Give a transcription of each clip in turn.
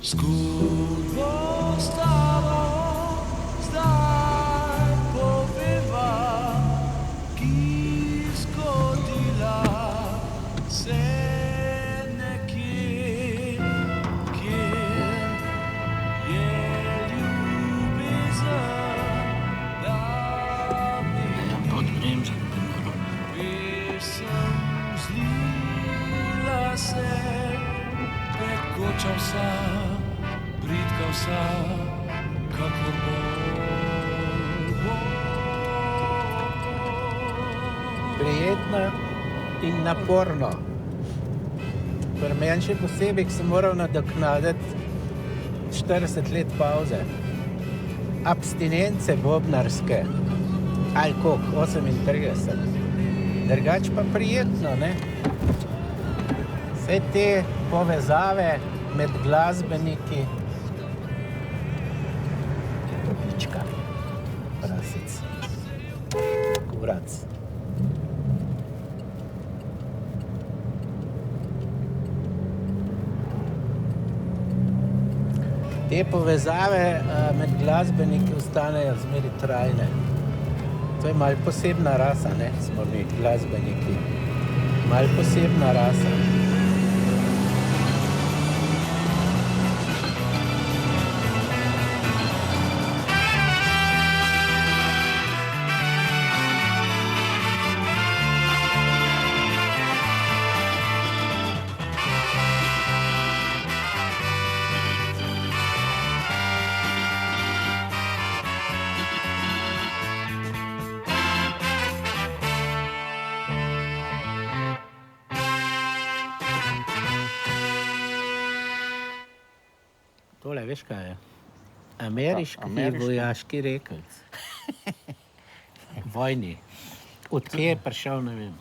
Zgodbo staro zdaj poveva, ki zgodila se nekje, kjer je ljubezen, da pesem zlila se, pekoča vsa, bridka vsa, kakor bo. Prijetno in naporno. Pri meni še posebej, sem moral nadoknaditi 40 let pauze. Abstinence bobnarske. Ali koliko? 38. Drugače pa prijetno, ne? Vse te povezave med glasbeniki. Topička. Prasic. Kurac. Te povezave med glasbeniki ostanejo zmeraj trajne. To je malo posebna rasa, ne, smo mi glasbeniki. Malo posebna rasa. Tole, veš kaj je? Ameriški vojaški rekelc. Vojni. Od kje je prišel, ne vem.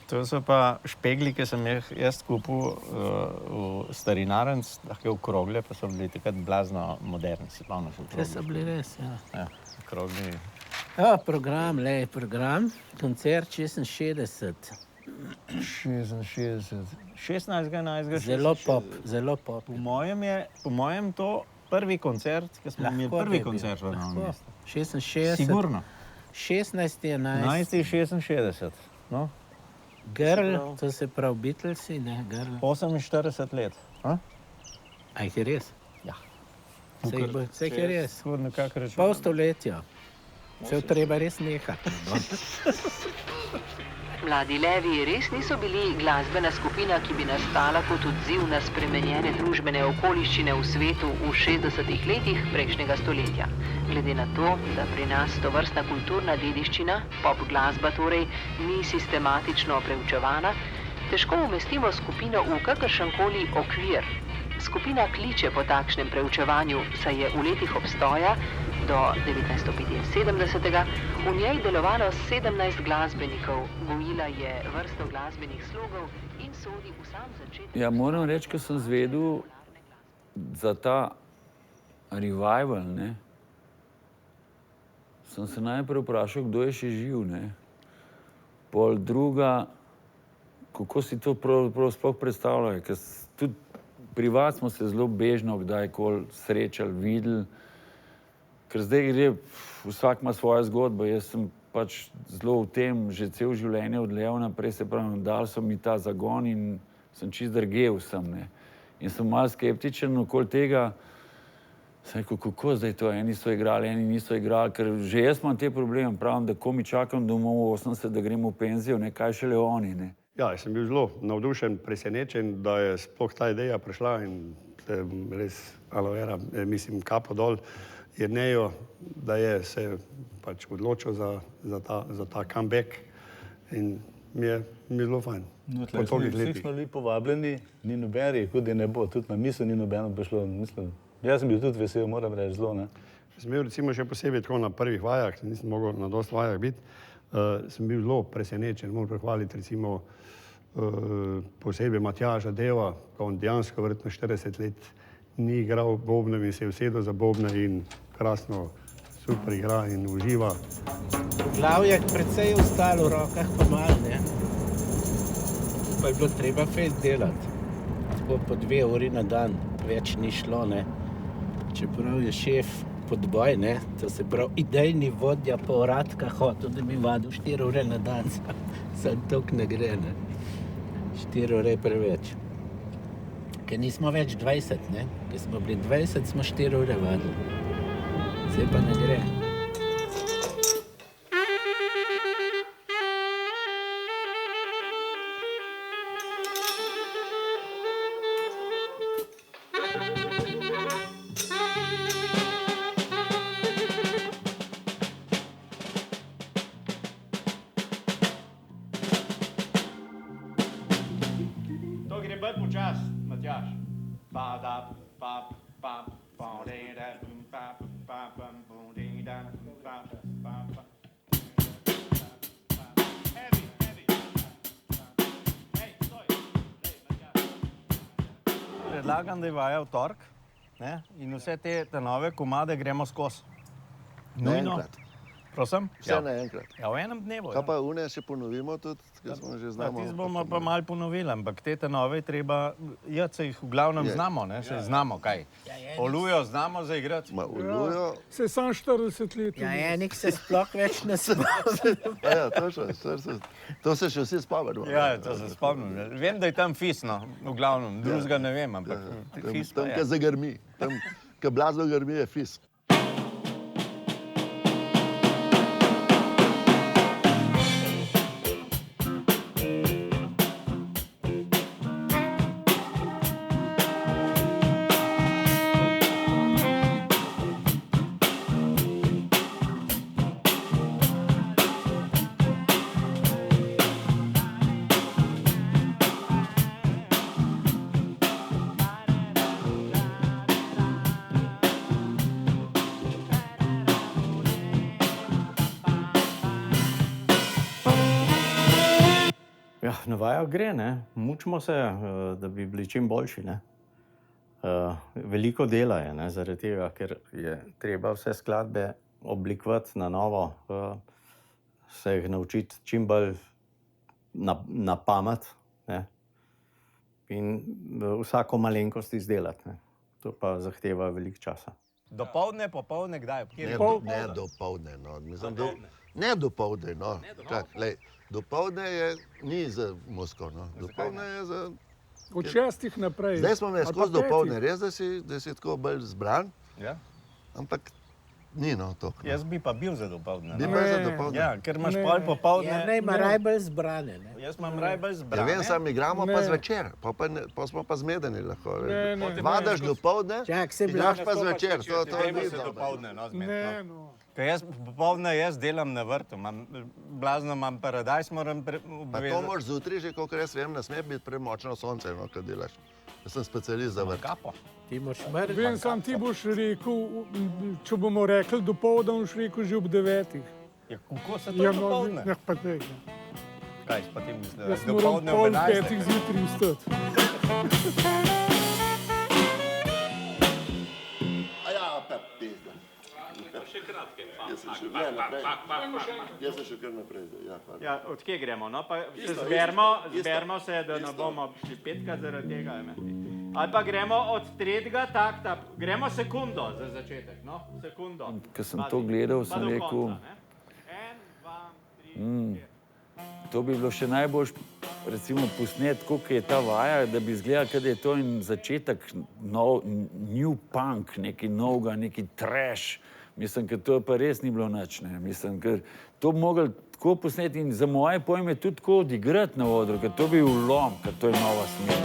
To so pa špegli, ki sem jaz kupil v starinarnic, lahko okrogle, pa so bili takrat blazno moderni, si spomniš okrogle. Te so bili res, ja. Ja, okrogli. Program, koncert 66. 66. 16. Zelo pop. Po mojem to prvi koncert, ki smo imeli prvi koncert v Novem mestu. 66. Sigurno. 16. 11. 66. No? Girl, to se pravi Beatlesi, ne? Girl. 48 let. A? A jih je res? Ja. Vse je res. Nekako Pol stoletja. Se treba res nehati. Mladi levi res niso bili glasbena skupina, ki bi nastala kot odziv na spremenjene družbene okoliščine v svetu v 60. letih prejšnjega stoletja. Glede na to, da pri nas tovrstna kulturna dediščina, pop glasba torej, ni sistematično preučevana, težko umestimo skupino v kakršenkoli okvir. Skupina kliče po takšnem preučevanju, saj je v letih obstoja do 1975 v njej delovalo 17 glasbenikov, gojila je vrsto glasbenih slogov in sodi v sam začetek... Ja, moram reči, ko sem zvedel za ta revival, ne, sem se najprej vprašal, kdo je še živ, ne. Pol druga, kako si to prav sploh predstavljajo, ker tudi privat smo se zelo bežno kdajkoli srečali, videli, ker zdaj gre, vsak ima svojo zgodbo, jaz sem pač zelo v tem že cel življenje odleval naprej, se pravi, dali so mi ta zagon in sem čist drgel sem, ne. In sem malo skeptičen okoli tega, sem rekel, kako zdaj to, eni so igrali, eni niso igrali, ker že jaz imam te probleme, pravim, da ko mi čakam domov 80, da grem v penzijo, ne, kaj šele oni, ne. Ja, jaz sem bil zelo navdušen, presenečen, da je sploh ta ideja prišla in res aloe vera, mislim, kapo dol Jerneju, da je se pač odločil za ta comeback in mi je zelo fajn. Vsi smo bili povabljeni, ni noben rekel, da ne bo, tudi na misel ni nobeno prišlo, mislim. Jaz sem bil tudi vesel, moram reči, zelo, ne. Sem bil recimo še posebej tako na prvih vajah, nisem mogel na dosti vajah biti, sem bil zelo presenečen, moram prehvaliti recimo posebej Matjaža Deva, ko on dejansko verjetno 40 let ni igral bobnem in se je usedel za bobne in krasno super igra in uživa. Glav je precej ostalo v rokah pa malo, ne. Pa je bilo treba fejst delati. Tako po 2 uri na dan, več ni šlo, ne. Čeprav je šef podboj, ne, to se pravi idejni vodja po Radka hotel, da bi vadil 4 ure na dan, samo toliko ne gre, ne. 4 ure je preveč. Ker nismo več 20, ne. Ker smo bili 20, smo 4 ure vadili. Zdaj pa ne gre. To gre bolj počas, Matjaž. Pa da, pa, pa, pa, da, pa, pa, pa, da, pa, pa, pa. Heavy, heavy. Hej, stoj. Hej, Matjaž. Predlagam, da je vaja v torek, ne, in vse te nove komade gremo skozi. Nujno. Naenkrat. Prosim? Vse naenkrat. Ja, v enem dnevu. Kaj pa une še ponovimo tudi, ker smo že znamo. Tisti bomo pa malo ponovili, ampak te nove treba, se jih v glavnem Je. znamo, ne, se znamo kaj. Olujo znamo zaigrati. Ma ulujo. Se sam 40 let. Ja, enik se sploh več ne spomni. Ja, to se še vsi spomnimo. Ja, to se spomnim. Vem, da je tam fis, no, v glavnem, drugega ne vem, ampak fis pa Tam, je. kjer zagrmi. Tam, kjer blazno grmi, je fis. Ja, na vajah gre, ne. Mučimo se, da bi bili čim boljši, ne. Veliko dela je, ne, zaradi tega, ker je treba vse skladbe oblikovati na novo, se jih naučiti čim bolj na pamet, ne. In vsako malenkost izdelati, ne. To pa zahteva veliko časa. Dopoldne, popoldne, kdaj? Ne dopoldne, no. Mislim, ne dopoldne, no. Kak, lej, dopoldne ni za Moskvo, no. Dopoldne je za... Od 6 naprej. Zdaj smo me Ali pa skozi 5. dopoldne, res, da si tako bolj zbran, Ja. ampak ni, no, to. Jaz bi pa bil za dopoldne. Bi No. pa za Ne. dopoldne. Ja, ker imaš Ne. pol popoldne. Ja, ne, ima najbolj zbrane, ne. Jaz imam najbolj Ja, zbrane. vem, sam igramo pa Ne. zvečer, pa smo pa zmedeni lahko. Ne, ne. Vadaš dopoldne, Čak, se igraš pa zvečer, to Gremo ni se dobro. dopoldne, no, zmed, Ne, no. no. Ker jaz popoldne delam na vrtu, blazno imam paradajz, moram Pa to obvezati. moraš zjutraj že, kolikor jaz vem, ne sme biti premočno sonce, no, kad delaš. Jaz sem specialist za vrt. Kapo. Ti moraš mrti. Vem, sam ti boš rekel, če bomo rekli dopoldan, boš rekel že ob 9. Ja, kako se to Ja, dopoldne? no, pa tega. Kaj si pa ti misliš? Jaz moram Dopoldne ob pol 11. 5 zjutraj vstati. A ja, pa pizda. Še kratke. Jaz sem še naprej. Jaz sem še kar naprej. Ja, hvala. Ja, od kje gremo? No, pa se zberemo se, da ne bomo šli petkrat zaradi tega. Ali pa gremo od 3. takta, gremo sekundo za začetek, no, sekundo. Ko sem to gledal, sem rekel, En, dva, tri, to bi bilo še najbolj, recimo, posnet, koliko je ta vaja, da bi izgledal, da je to en začetek new punk, nekaj novega, neki trash. Mislim, ker to pa res ni bilo nič, ne. Mislim, ker to bi mogli tako posneti in za moje pojme tudi tako odigrati na odru, ker to bi vlom, ker to je nova smer.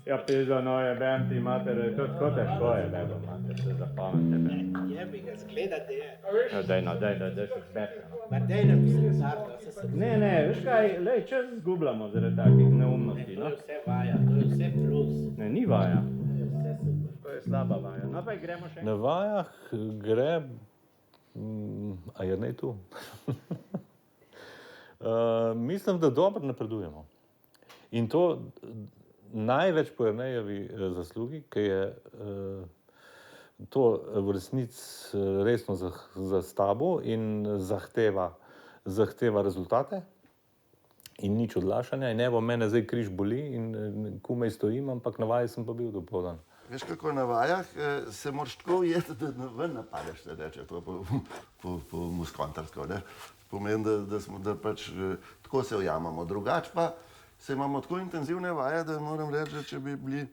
Ja, pizdo, no je band, imate, da je to tako težko je, da imate se zapamete. Jebi ga, zgleda, da je. Ja, daj, no, daj, da se zbete. Ma dej napisati zadnjo, vse se... Ne, veš kaj, lej, čas zgubljamo zaradi takih neumnosti, To no. je vse vaja, to je vse plus. Ne, ni vaja. To je vse super. To je slaba vaja. No, pa gremo še. Na vajah gre, a je ne tu? Mislim, da dobro napredujemo. In to največ po Jernejevi zaslugi, ki je to v resnici resno zastavil in zahteva rezultate in nič odlašanja. In evo, mene zdaj križ boli in komaj stojim, ampak na vaji sem pa bil dopoldan. Veš, kako na vajah se moraš tako ujeti, da ven napadeš, se reče to po muskontarsko. Pomeni, da pač tako se ujamemo. Drugače pa se imamo tako intenzivne vaje, da moram reči, da če bi bili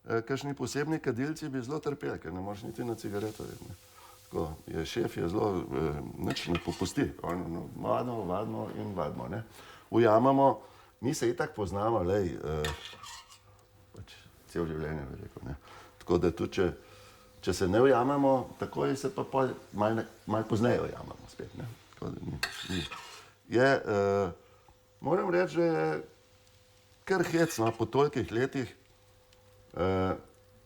kakšni posebni kadilci, bi zelo trpeli, ker ne moreš niti na cigareto. Tako, šef je zelo, nič ne popusti. Vadimo in vadimo. Ujamemo, mi se itak poznamo, pač cel življenje, bi rekel. Tako da tudi, če se ne ujamemo, takoj se pa malo pozneje ujamemo spet. Tako da moram reči, da je kar hecno po tolikih letih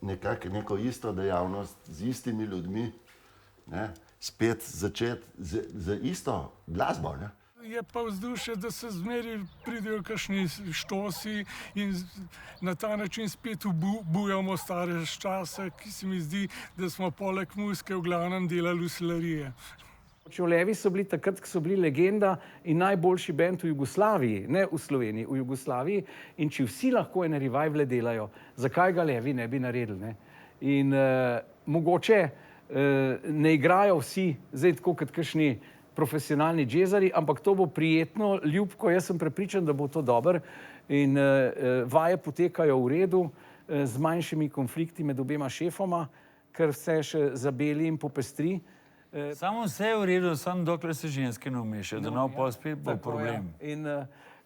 neko isto dejavnost z istimi ljudmi, spet začeti z isto glasbo. Je pa vzdušje, da se zmeri pridejo kakšni štosi in na ta način spet obujamo stare čase, ki se mi zdi, da smo poleg muzike v glavnem delali vsilarije. Čevljevi so bili takrat, ko so bili legenda in najboljši bend v Jugoslaviji, ne v Sloveniji, v Jugoslaviji. In če vsi lahko ene revivale delajo, zakaj ga levi ne bi naredili? In mogoče ne igrajo vsi zdaj tako kot kakšni profesionalni džezari, ampak to bo prijetno, ljubko, jaz sem prepričan, da bo to dobro in vaje potekajo v redu, z manjšimi konflikti med obema šefoma, ker vse še zabeli in popestri. Samo vse je v redu, samo dokler se ženske ne vmešajo, da no pol spet bo problem. In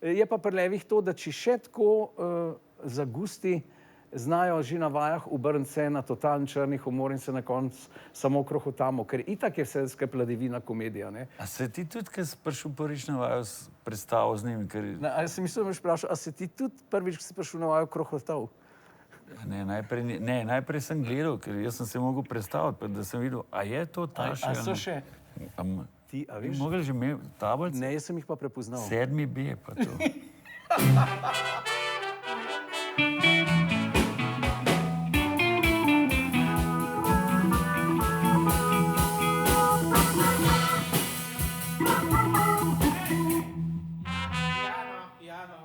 je pa pri levih to, da če še tako zagusti, znajo že na vajah obrniti se na totalen črni humor in se na koncu samo krohotamo, ker itak je vse skupaj pladevina komedija. A se ti tudi, ko si prišel prvič na vajo, predstavil z njimi? A jaz sem mislil, da me vprašal, a se ti tudi prvič, ko si prišel na vajo, krohotal? Ne, najprej sem gledal, ker jaz sem se mogel predstaviti, da sem videl, a je to ta še? A so še? Ti, a veš? Mogli že imeti tablice? Ne, jaz sem jih pa prepoznal. 7B pa to.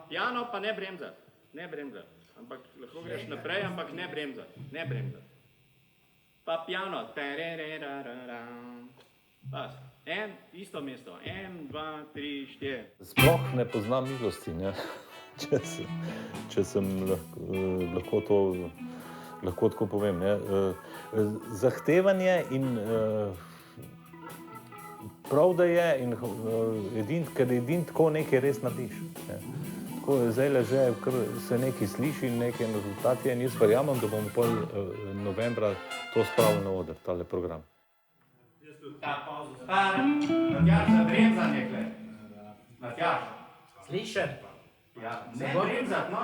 Piano pa ne bremzati, ne bremzati. Ampak lahko greš naprej, ampak ne bremzati, ne bremzati. Pa piano, pas, isto mesto, 1, 2, 3, 4. Sploh ne poznam milosti, če sem lahko tako povem. Zahtevanje in prav, da je, ker edin tako nekaj res narediš. Zdaj že se nekaj sliši in nekaj rezultati in jaz verjamem, da bomo pol novembra to spravili na oder, tale program. Matjaž, za bremzanje, kle. Matjaž. Slišem? Ne bremzati, no.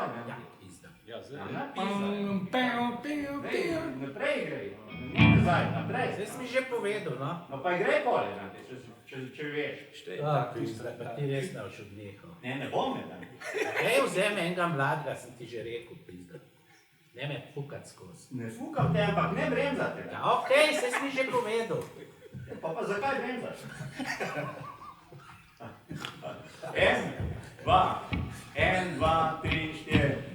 Naprej grej. Nazaj, naprej. Zdaj si mi že povedal, no? No pa grej pole, če veš. Pa ti res ne boš odnehal. Ne bom me dan. Vzemi enega mladega, sem ti že rekel, pizda. Ne me fukat skozi. Ne fukam te, ampak ne bremzate. Okej, saj si mi že povedal. Pa zakaj bremzaš? 1, 2, 3, 4.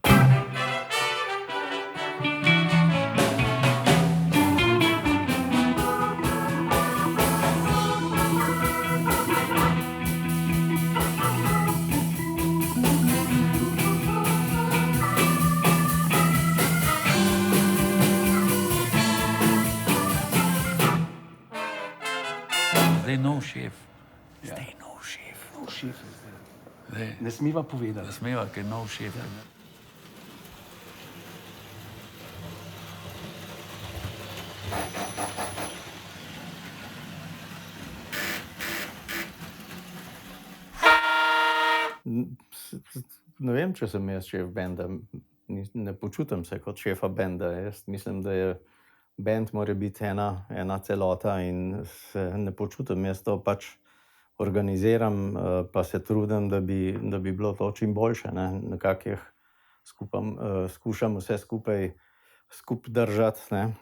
Zdaj nov šef. Ne smiva povedati. Ne smiva, ker je nov šef. Ne vem, če sem jaz šef benda. Ne počutim se kot šefa benda. Jaz mislim, da je bend mora biti ena celota in se ne počutim. Jaz to pač organiziram, pa se trudim, da bi bilo to čim boljše. Nekako skušam vse skupaj držati, ne,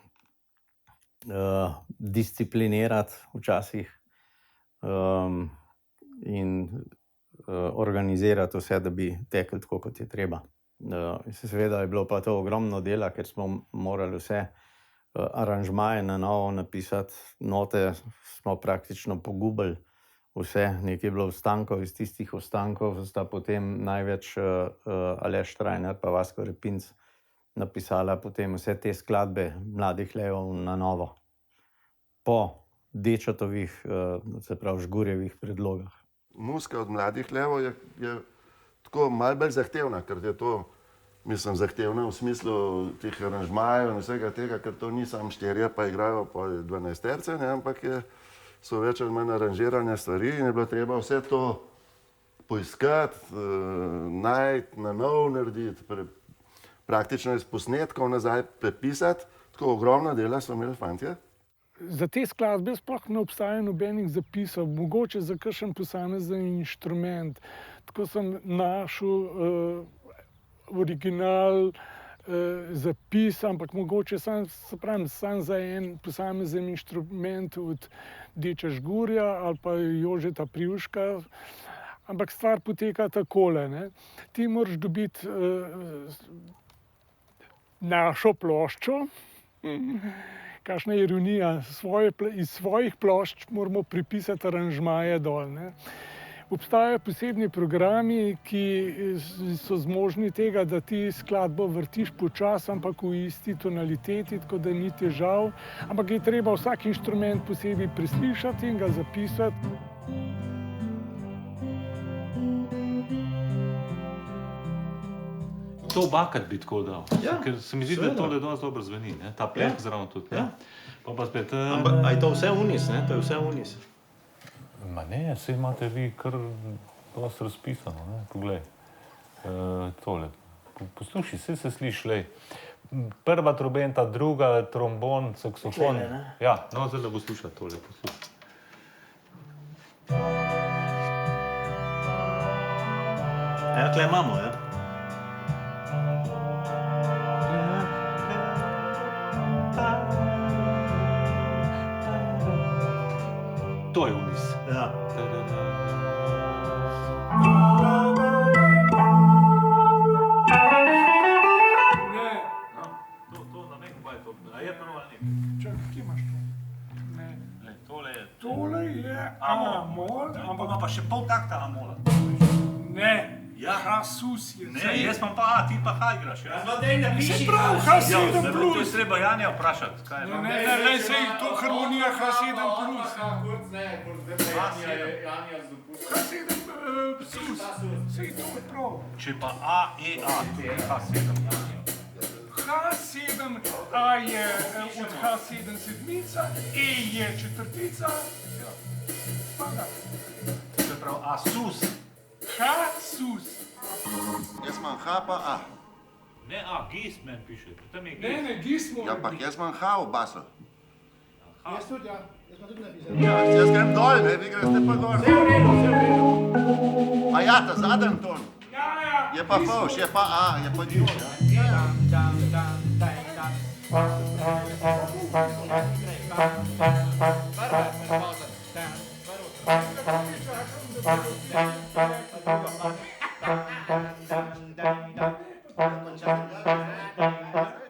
disciplinirati včasih in organizirati vse, da bi tekli tako, kot je treba. Seveda je bilo pa to ogromno dela, ker smo morali vse aranžmaje na novo napisati, note smo praktično pogubili vse, nekaj je bilo ostankov, iz tistih ostankov sta potem največ Aleš Trajner pa Vasko Repinc napisala potem vse te skladbe Mladih levov na novo, po Dečatovih, se pravi Žgurjevih predlogah. Muzika od Mladih levov je tako malo bolj zahtevna, ker je to, mislim, zahtevna v smislu teh aranžmajev in vsega tega, ker to ni samo štirje, pa igrajo po 12-terce, ne, ampak so več ali manj aranžirane stvari in je bilo treba vse to poiskati, najti, na novo narediti, praktično iz posnetkov nazaj prepisati. Tako ogromna dela so imeli fantje. Za te skladbe sploh ne obstaja nobenih zapisov, mogoče za kakšen posamezen inštrument. Tako sem našel original zapis, ampak mogoče sam za en posamezen inštrument od Deča Žgurja ali pa Jožeta Privška. Ampak stvar poteka takole, ne. Ti moraš dobiti našo ploščo, kakšna ironija, iz svojih plošč moramo pripisati aranžmaje dol, ne. Obstajajo posebni programi, ki so zmožni tega, da ti skladbo vrtiš počasi, ampak v isti tonaliteti, tako da ni težav. Ampak je treba vsak inštrument posebej preslišati in ga zapisati. To obakrat bi tako dal, ker se mi zdi, da tole dosti dobro zveni, ne? Ta pleh zraven tudi. Pa spet... Ampak, a je to vse unis, ne? To je vse unis. Ma ne, saj imate vi kar dosti razpisano, ne? Poglej, tole. Poslušaj, saj se sliši, lej. Prva trobenta, druga trombon, saksofon. Ja, no, zdaj bo slušati tole, poslušaj. Ja, tle imamo, ja. To je unis. Ja. To na nek pa je to. A je prvo ali ne? Čakaj, kje imaš to? Ne. Tole je A-mol, ampak ima pa še pol takta A-mola. Ne, Hasus je. Ne, jaz imam pa A, ti pa H igraš, ja? Se pravi, H7 To je plus. treba Janja vprašati, kaj je. Ne, sej to harmonija H7 plus. H7 sus, sej to je prav. Če pa A, E, A, to je H7. H7, A je od H7 sedmica, E je četrtica. Spada. Se pravi A, sus. H-sus. Jaz imam H pa A. Ne A, gis meni piše. Tam je gis. Ne, gis mora. Ja, ampak jaz imam H v basu. Jaz tudi, ja. Jaz pa tudi napisal. Ja, jaz grem dol, ne, vi greste pa gor. Vse v redu. A ja, ta zadnji ton. Ja. Je pa fauš, je pa A, je pa nič, ja.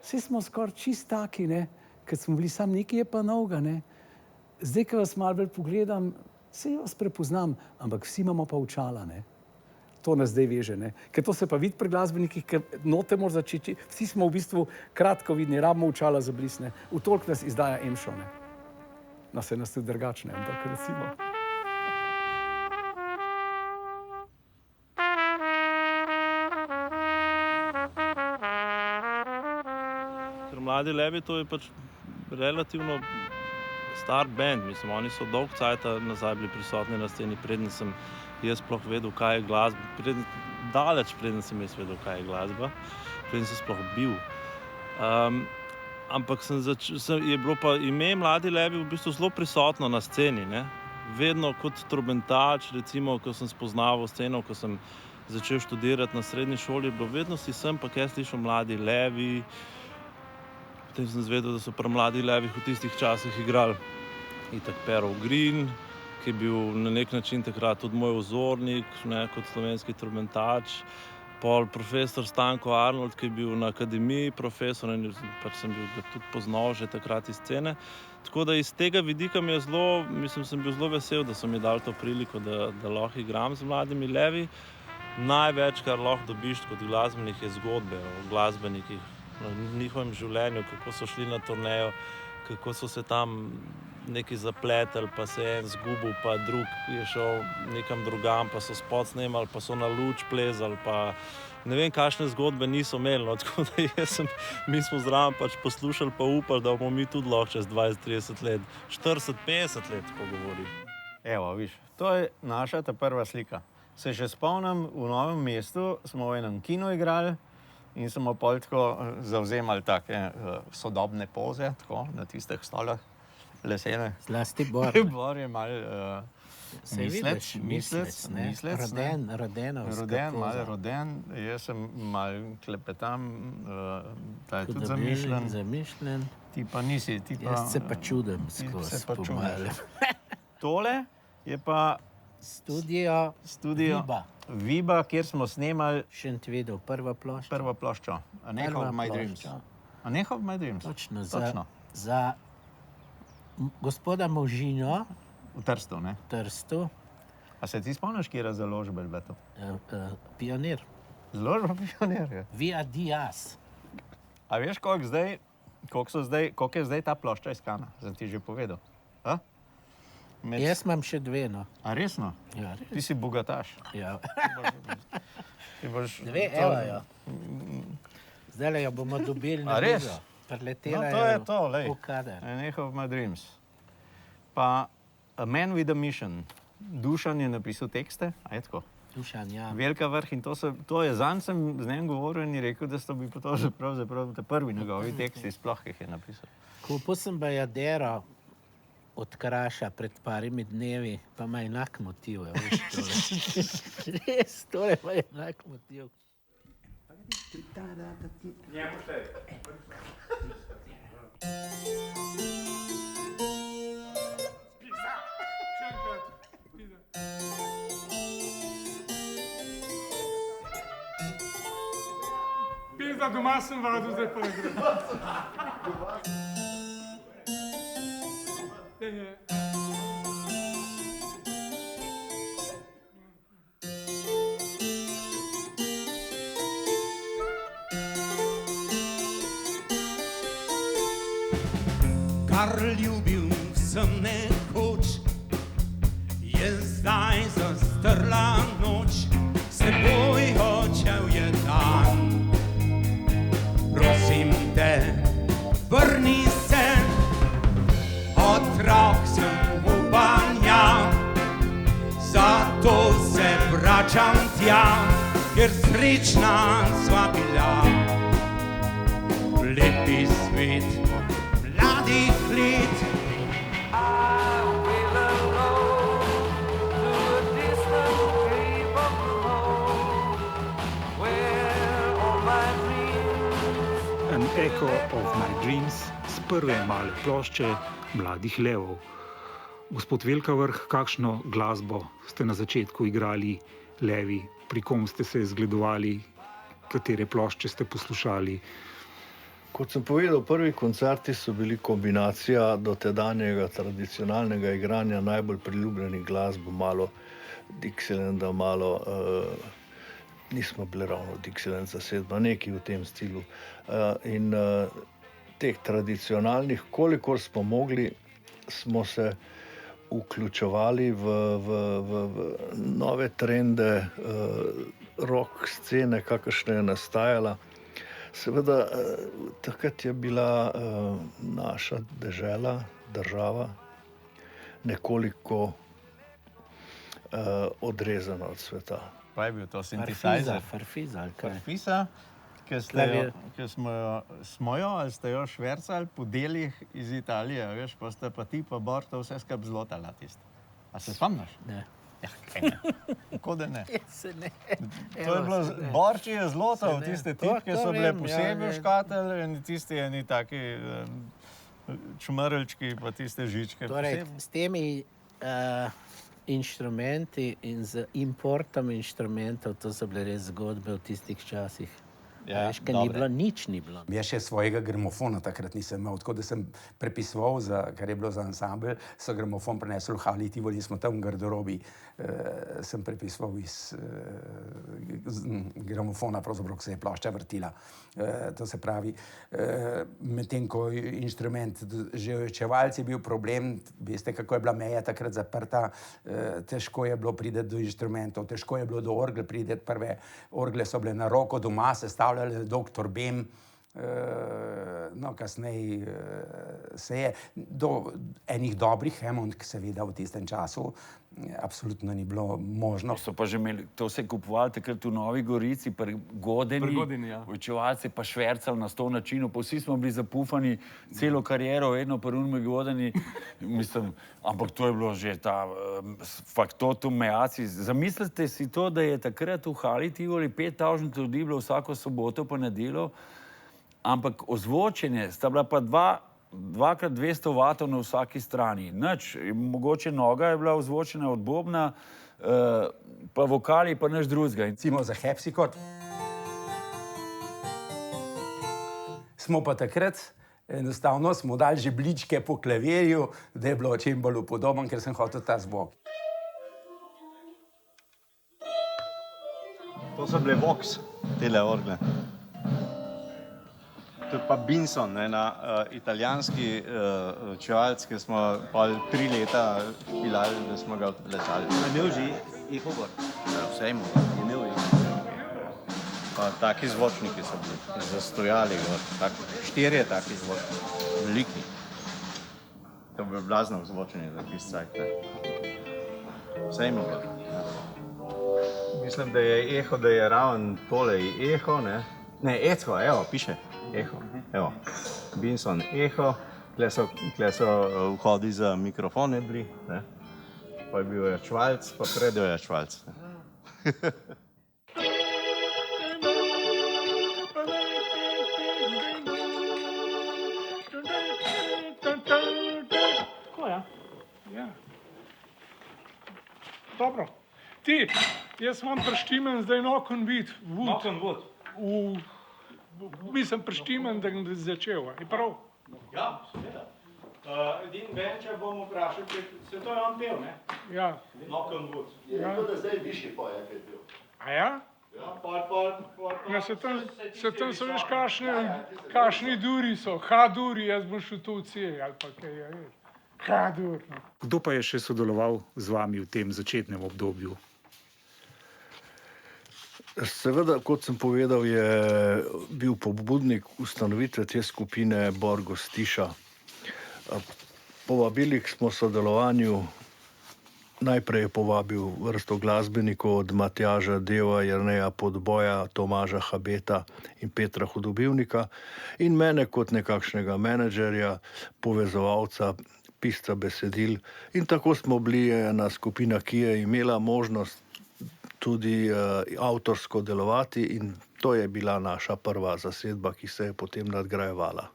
Vsi smo skoraj čist taki, ne, ker smo bili sam nekaj je pa novega, ne. Zdaj, ko vas malo bolj pogledam, saj vas prepoznam, ampak vsi imamo pa očala, ne. To nas zdaj veže, ne. Ker to se pa vidi pri glasbenikih, ker note mora začeti, vsi smo v bistvu kratkovidni, rabimo očala za blis, ne. V toliko nas izdaja Emšo, ne. No, se nas tudi drugačne, ampak recimo. Mladi levi, to je pač relativno star band, mislim, oni so dolg cajta nazaj bili prisotni na sceni, preden sem jaz sploh vedel, kaj je glasba, daleč preden sem jaz vedel, kaj je glasba, preden sem sploh bil. Ampak je bilo pa ime Mladi levi v bistvu zelo prisotno na sceni, ne? Vedno kot trobentač, recimo, ko sem spoznaval sceno, ko sem začel študirati na srednji šoli, je bilo vedno si sem pa kaj slišal Mladi levi. Potem sem zvedel, da so pri Mladih levih v tistih časih igrali itak Perov Green, ki je bil na nek način takrat tudi moj vzornik, ne, kot slovenski trobentač. Pol profesor Stanko Arnold, ki je bil na akademiji profesor in pač sem bil tudi poznal že takrat iz scene. Tako da iz tega vidika mi je sem bil zelo vesel, da so mi dali to priliko, da lahko igram z Mladimi levi. Največ, kar lahko dobiš kot glasbenik, je zgodbe o glasbenikih, o njihovem življenju, kako so šli na turnejo, kako so se tam neki zapletali, pa se je en zgubil, pa drug je šel nekam drugam, pa so spot snemali, pa so na luč plezali, pa ne vem, kakšne zgodbe niso imeli, no, tako da mi smo zraven pač poslušali pa upali, da bomo mi tudi lahko čez 20-30 let, 40-50 let, ko govorim. Evo, viš, to je naša ta prva slika. Se še spomnim, v Novem mestu smo v enem kinu igrali in smo pol tako zavzemali take sodobne poze, tako, na tistih stolah, lesene. Zlasti Bor. Bor je malo mislec, roden. Jaz sem malo klepetam, ta je tudi zamišljen. Ti pa nisi, Jaz se pa čudim skozi pomale. Tole je pa Studio Viba, kjer smo snemali Šentvidov, prva plošča. A Neho of My Dreams. A Neho of My Dreams. Točno. Za gospoda Možino. V Trstu, ne? V Trstu. A se ti spomniš, kje je založba je bila to? Pionir. Založba Pionir, je. Via Dias. A veš, koliko je zdaj ta plošča iskana? Sem ti že povedal. A? Jaz imam še dve, no. A resno? Ja, res. Ti si bogataš. Ja. Dve, evo jo. Zdajle jo bomo dobili na vizo. Preletela to je to, lej. v kader. Neho of My Dreams. Pa A Man with a Mission. Dušan je napisal tekste, a je tako? Dušan, ja. Velika vrh in to je zanj sem z njim govoril in je rekel, da so bi to pravzaprav prvi njegovi teksti, sploh jih je napisal. Kupil sem bajadero od Kraša pred parimi dnevi, pa ima enak motiv, je, veš, tole. Res, tole ima enak motiv. Pizda, doma sem vadil, zdaj pa ne grem. Kar ljubil sem nekoč, je zdaj zastrla noč, seboj odšel je dan. Prosim te, vrni se, otrok sem upanja, zato se vračam tja, ker srečna sva bila. Lepi svet mladih let. An Echo of My Dreams z prve male plošče Mladih levov. Gospod Velika vrh, kakšno glasbo ste na začetku igrali levi, pri kom ste se zgledovali, katere plošče ste poslušali? Kot sem povedal, prvi koncerti so bili kombinacija dotedanjega tradicionalnega igranja najbolj priljubljenih glasb, malo Dixielanda, malo nismo bili ravno Dixieland zasedba, nekaj v tem stilu. In teh tradicionalnih, kolikor smo mogli, smo se vključevali v nove trende rock scene, kakršna je nastajala. Seveda, takrat je bila naša dežela, država, nekoliko odrezana od sveta. Pa je bil to synthesizer? Farfisa, ali kaj? Farfisa, ki smo jo, ali ste jo švercali po delih iz Italije, veš, pa ste pa ti pa Bor to vse skupaj zlotala tisto. A se spomniš? Ne. Kako da ne? Se ne. To je bilo, Borči je zlotal, tiste tipke so bile posebej v škatelj in tisti eni taki čmrlčki, pa tiste žičke. Torej, s temi inštrumenti in z importom inštrumentov, to so bile res zgodbe v tistih časih. Ja, veš, ker ni bilo, nič ni bilo. Jaz še svojega gramofona takrat nisem imel, tako da sem prepisoval, kar je bilo za ansambel, so gramofon prinesli v Hali Tivoli in smo tam v garderobi, sem prepisoval iz gramofona, pravzaprav, ko se je plošča vrtila. To se pravi, medtem ko inštrument, že očevalci je bil problem, veste, kako je bila meja takrat zaprta, težko je bilo priti do inštrumentov, težko je bilo do orgel priti, prve orgle so bile na roko doma, sestavljale doktor Bem, no, kasneje se je do enih dobrih Hammond, seveda v tistem času, absolutno ni bilo možno. So pa že imeli, to se kupovali takrat v Novi Gorici, pri Godeni, ja. očevalci pa švercali na 100 načinov, pa vsi smo bili zapufani celo kariero, vedno pri Unmi Godeni, mislim, ampak to je bilo že ta faktotum meaci. Zamislite si to, da je takrat v Hali Tivoli 5000 ljudi bilo vsako soboto pa nedeljo, ampak ozvočenje sta bila pa 2x200 vatov na vsaki strani. Nič, mogoče noga je bila ozvočena od bobna, pa vokali pa nič drugega. Recimo za Hepsikot smo pa takrat enostavno smo dali žebličke po klavirju, da je bilo čim bolj upodoben, ker sem hotel ta zvok. To so bile Vox, tele orgle. To je pa Binson, ena italijanski čevalc, ki smo 3 leta pilali, da smo ga odplesali. Je imel že eho gor? Vse imel. Je imel eho. Pa taki zvočniki so bili, zastojali gor. 4 taki zvočniki, veliki. To bi blazno zvočenje za tisti cajt. Vse imel gor. Mislim, da je eho, da je raven tole eho, ne? Ne, eho, evo, piše. Eho, evo, Binson eho, tle so vhodi za mikrofone bili, ne? Pa je bil jačvalc, pa predel jačvalc. Tako, ja. Ja. Dobro. Ti, jaz imam prištimen zdaj Knock on Wood. Knock on Wood. Mislim, prištimen, da bom začel. Je prav? Ja, seveda. Edin Benča bom vprašal, če se to je on pel, ne? Ja. Knock on Wood. Je rekel, da zdaj višji poje, kaj je bil. A ja? Ja, pol. Ja, se tam so veš, kakšni duri so. Ha-duri, jaz bom šel to v cilj, ali pa kaj je, veš. Ha-dur. Kdo pa je še sodeloval z vami v tem začetnem obdobju? Seveda, kot sem povedal, je bil pobudnik ustanovitve te skupine Bor Gostiša. Povabili smo sodelovanju, najprej je povabil vrsto glasbenikov od Matjaža Deva, Jerneja Podboja, Tomaža Habeta in Petra Hudobivnika in mene kot nekakšnega menedžerja, povezovalca, pisca besedil. In tako smo bili ena skupina, ki je imela možnost tudi avtorsko delovati in to je bila naša prva zasedba, ki se je potem nadgrajevala.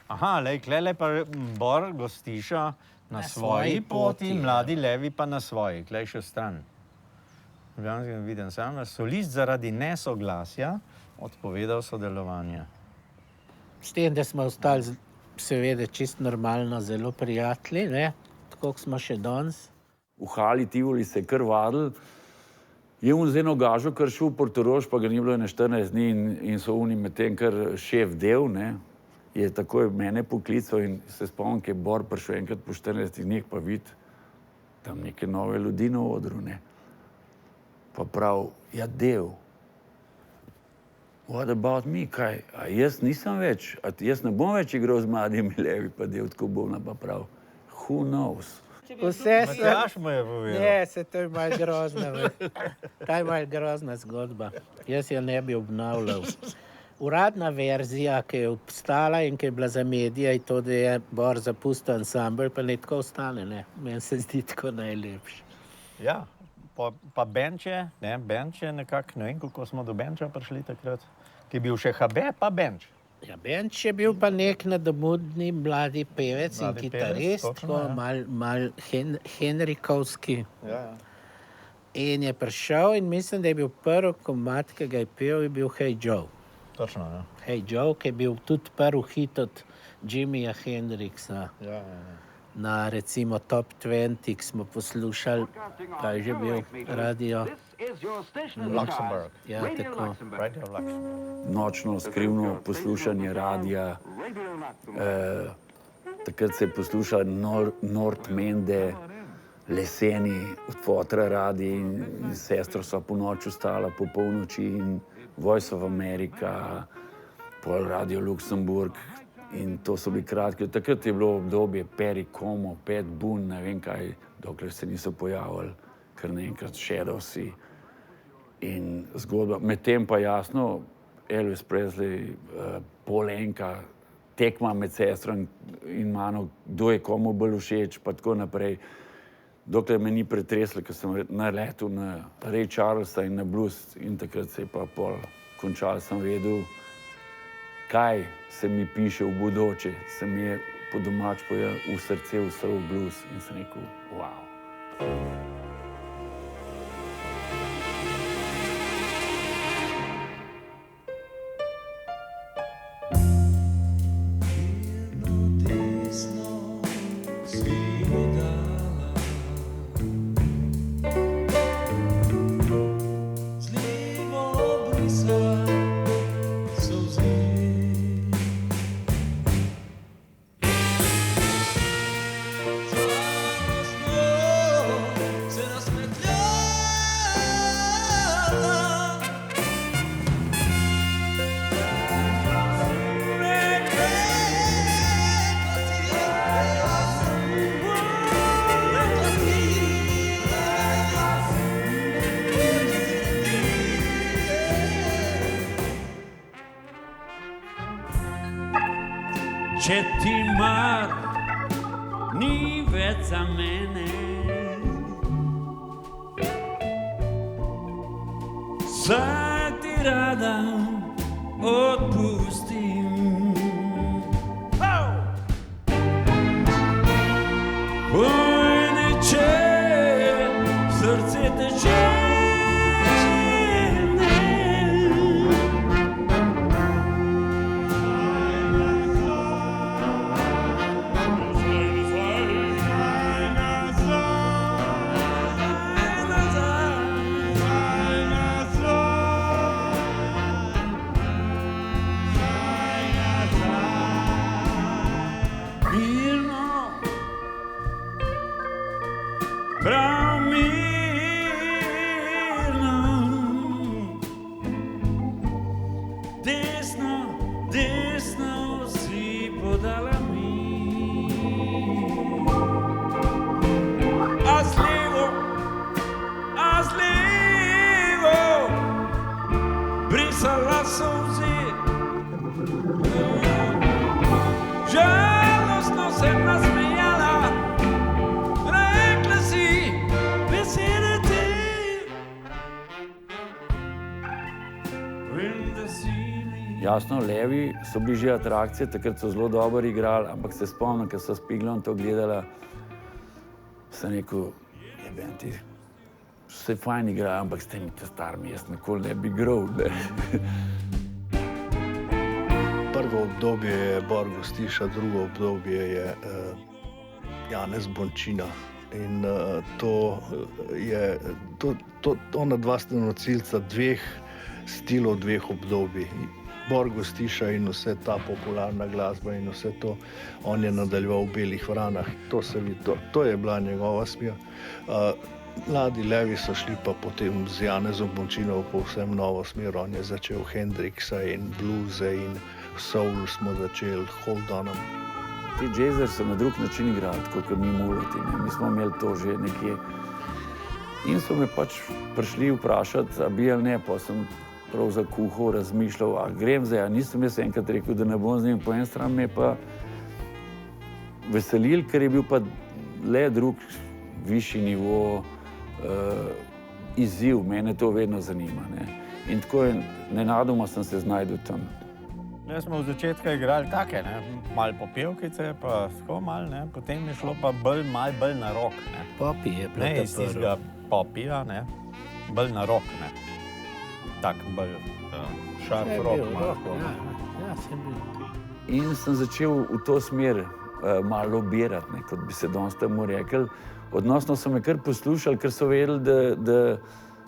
Aha, klele pa Bor Gostiša na svoji poti, Mladi levi pa na svoji, klej še stran. Vidim sam, solist zaradi nesoglasja odpovedal sodelovanje. S tem, da smo ostali seveda čist normalno, zelo prijatelji, ne? Tako smo še danes. V Hali Tivoli se je kar vadil, je on z eno gažo kar šel v Portorož, pa ga ni bilo 14 dni in so oni medtem kar šef del, ne, je takoj mene poklical in se spomnim, ki je Bor prišel enkrat po 14 dneh, pa vid, tam neke nove ljudi na odru, ne. Pa prav, ja, del. What about me, kaj? A jaz nisem več, jaz ne bom več igral z Mladimi levi, pa del tako bom, pa prav, who knows? Matjaž mu je povedal. Ne, se to je malo grozna, ta je malo grozna zgodba. Jaz jo ne bi obnavljal. Uradna verzija, ki je obstala in ki je bila za medije, je to, da je Bor zapustil ansambel, pa ne tako ostane, ne. Meni se zdi tako najlepše. Ja, pa Benče, ne, Benče nekako, ne vem, kako smo do Benča prišli takrat, ki je bil še HB, pa Benč. Ja, Benč je bil pa nek nadobudni mladi pevec in kitarist, tako mal Henrikovski. Ja. In je prišel in mislim, da je bil prvi komad, ki ga je pel, je bil Hey Joe. Točno, ja. Hey Joe, ki je bil tudi prvi hit od Jimija Hendrixa. Ja. Na recimo Top 20 smo poslušali, pa je že bil radio. Luxembourg. Ja, tako. Radio Luxembourg. Nočno skrivno poslušanje radia. Takrat se je poslušal Nordmende, leseni od fotra radi in sestro sva po noč ostala po polnoči in Voice of America, pol Radio Luxembourg in to so bili kratki. Takrat je bilo obdobje Perry Como, Pat Boone, ne vem kaj, dokler se niso pojavili, kar naenkrat Shadowsi in zgodba. Medtem pa jasno Elvis Presley, Paul Anka, tekma med sestro in mano, kdo je komu bolj všeč, pa tako naprej. Dokler me ni pretreslo, ker sem naletel na Ray Charlesa in na blues in takrat se je pa pol končal, sem vedel, kaj se mi piše v bodoče, se mi je po domač v srce usrl blues in sem rekel, wow. Če ti mar ni več za mene, saj ti rada odpustim. Pojdi, če srce teče. Prav mirno, desno, desno si podala mi, a z levo brisala solze, žalostno sem nasmejala. Jasno, levi so bili že atrakcije, takrat so zelo dobro igrali, ampak se spomnim, ker so s Piglom to gledala, sem rekel, jebem ti, vse fajn igrajo, ampak s temi te starimi, jaz nikoli ne bi igral. Prvo obdobje je Bor Gostiša, drugo obdobje je Janez Bončina. In ona dva sta nosilca dveh stilov, dveh obdobij. Bor Gostiša in vse ta popularna glasba in vse to, on je nadaljeval v Belih vranah. To se vidi, to je bila njegova smer. Mladi levi so šli pa potem z Janezom Bončino v povsem novo smer. On je začel Hendrixa in bluze in soul smo začeli Holdonom. Ti džezer so na drug način igrali, tako kot mi mulati. Mi smo imeli to že nekje. In so me pač prišli vprašati, a bi ali ne, pa sem prav za kuho razmišljal, a grem zdaj, a nisem jaz enkrat rekel, da ne bom z njim. Po en stran me je pa veselil, ker je bil pa le drug višji nivo izziv, mene to vedno zanima. Ne. In tako je, nenadoma sem se znašel tam. Jaz smo v začetku igrali take, ne, malo popevkice, pa tako malo, ne, potem je šlo pa malo bolj na rock, ne. Popi je bilo Ne, iz tistega popija, ne, bolj na rock, ne. Tak bolj sharp rock, malo tako. Ja, sem bil. In sem začel v to smer malo lobirati, ne, kot bi se danes temu rekel. Odnosno so me kar poslušali, ker so vedeli, da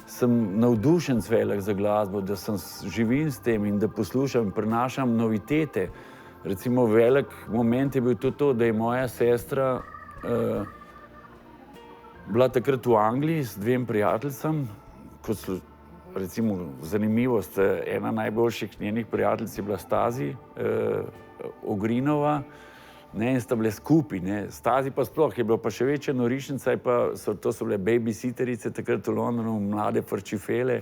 sem navdušen velik za glasbo, da sem živim s tem in da poslušam, prenašam novitete. Recimo velik moment je bil tudi to, da je moja sestra bila takrat v Angliji s dvem prijateljicam, kot so, recimo, zanimivost, ena najboljših njenih prijateljic je bila Stazi Ogrinova, ne, in sta bile skupaj, ne. Stazi pa sploh je bila pa še večja norišnica, to so bile babysitterice takrat v Londonu, mlade frčifele.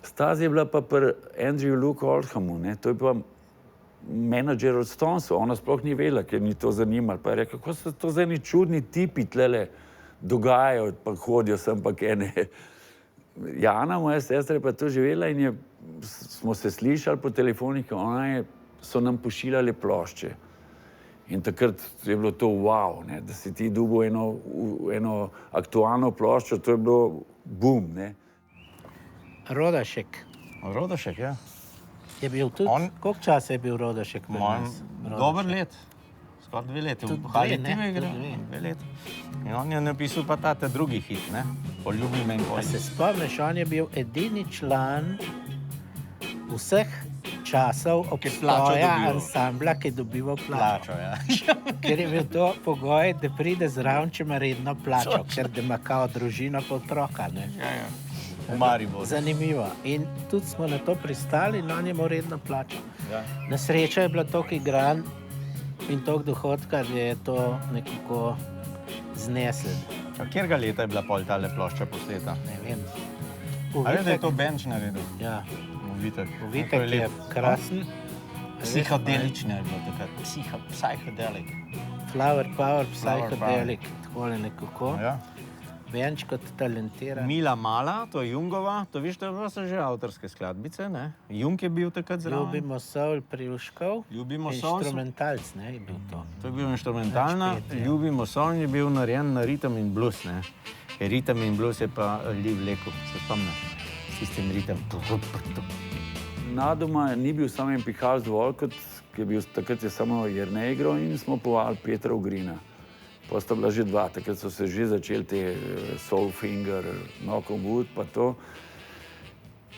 Stazi je bila pa pri Andrew Luke Oldhamu, ne, to je pa menadžer od Stonesov, ona sploh ni vedela, ker ni to zanimalo, pa je rekla, kako so to za eni čudni tipi tlele dogajajo, pa hodijo sem pa ene. Jana, moja sestra, je pa to živela in smo se slišali po telefonih, so nam pošiljali plošče. In takrat je bilo to wow, ne, da si ti dobil eno aktualno ploščo, to je bilo boom, ne. Rodašek. Rodašek, ja. Je bil tudi, koliko časa je bil Rodašek pri nas? Dober let, skoraj 2 leti. Tudi V 2, Hali ne? time igral, 2 leti. In on je napisal pa ta drugi hit, ne, Poljubi me in A se spomniš, on je bil edini član vseh časov obstoja ansambla, ki je dobival plačo. Ker je bil to pogoj, da pride zraven, če ima redno plačo, ker da ima kao družino pa otroka, ne. V Mariboru. Zanimivo. In tudi smo na to pristali in on je imel redno plačo. Ja. Na srečo je bilo toliko igran in toliko dohodka, da je to nekako zneslo. Kjerega leta je bila pol tale plošča posleta? Ne vem. A veš, da je to Benč naredil? Ja. Uvitek. Uvitek je krasen. Psihodelični je bilo takrat. Psychedelic. Flower Power, Psychedelic. Takole nekako. Ja. Benč kot talentiran. Mila Mala, to je Jungova, to viš, to so že avtorske skladbice, ne? Jung je bil takrat zraven. Ljubimo sol Priuškov. Ljubimo sol. Inštrumentalc, ne, je bil to. To je bil inštrumentalna. Ljubimo sol je bil narejen na ritem in blues, ne? Ritem in blues je pa Liv Leku, se spomniš? S tistim ritem. Nadoma ni bil samo en pihalc dovolj, kot je bil takrat je samo Jernej igral in smo povali Petra Ugrina. Pa sta bila že dva, takrat so se že začeli te Soulfinger, Knock on Wood pa to.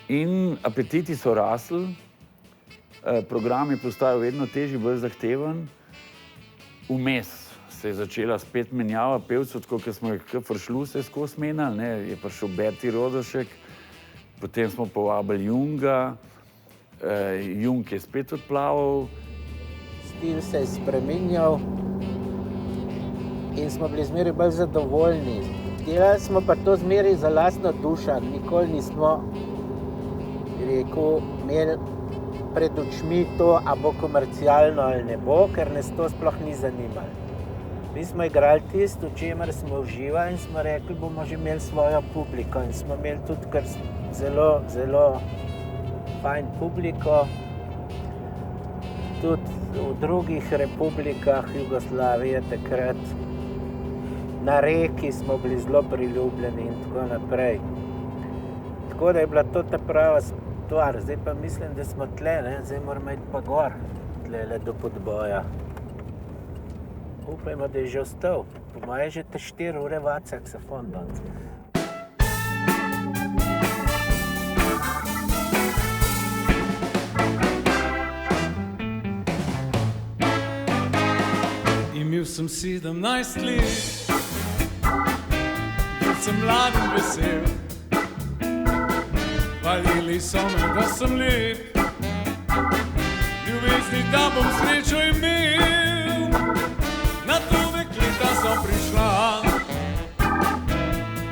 In apetiti so rasli, program je postajal vedno težji, bolj zahteven. Vmes se je začela spet menjava pevcev, tako kot smo jih fršluse skozi menjali, ne, je prišel Berti Rodošek, potem smo povabili Junga, Jung je spet odplaval. Stil se je spreminjal in smo bili zmeraj bolj zadovoljni. Delali smo pa to zmeraj za lastno dušo, nikoli nismo imeli pred očmi to, a bo komercialno ali ne bo, ker nas to sploh ni zanimalo. Mi smo igrali tisto, v čemer smo uživali in smo rekli, bomo že imeli svojo publiko in smo imeli tudi kar zelo, zelo fajn publiko. Tudi v drugih republikah Jugoslavije takrat na Reki smo bili zelo priljubljeni in tako naprej. Tako da je bila to ta prava stvar. Zdaj pa mislim, da smo tle, ne? Zdaj moramo iti pa gor, tlele do Podboja. Upajmo, da je že ostal. Po moje že te 4 ure vaca saksofon danes. Imel sem 17 let, bil sem mlad in vesel. Hvalili so me, da sem lep, ljubezni, da bom srečo imel. Na to dekleta so prišla,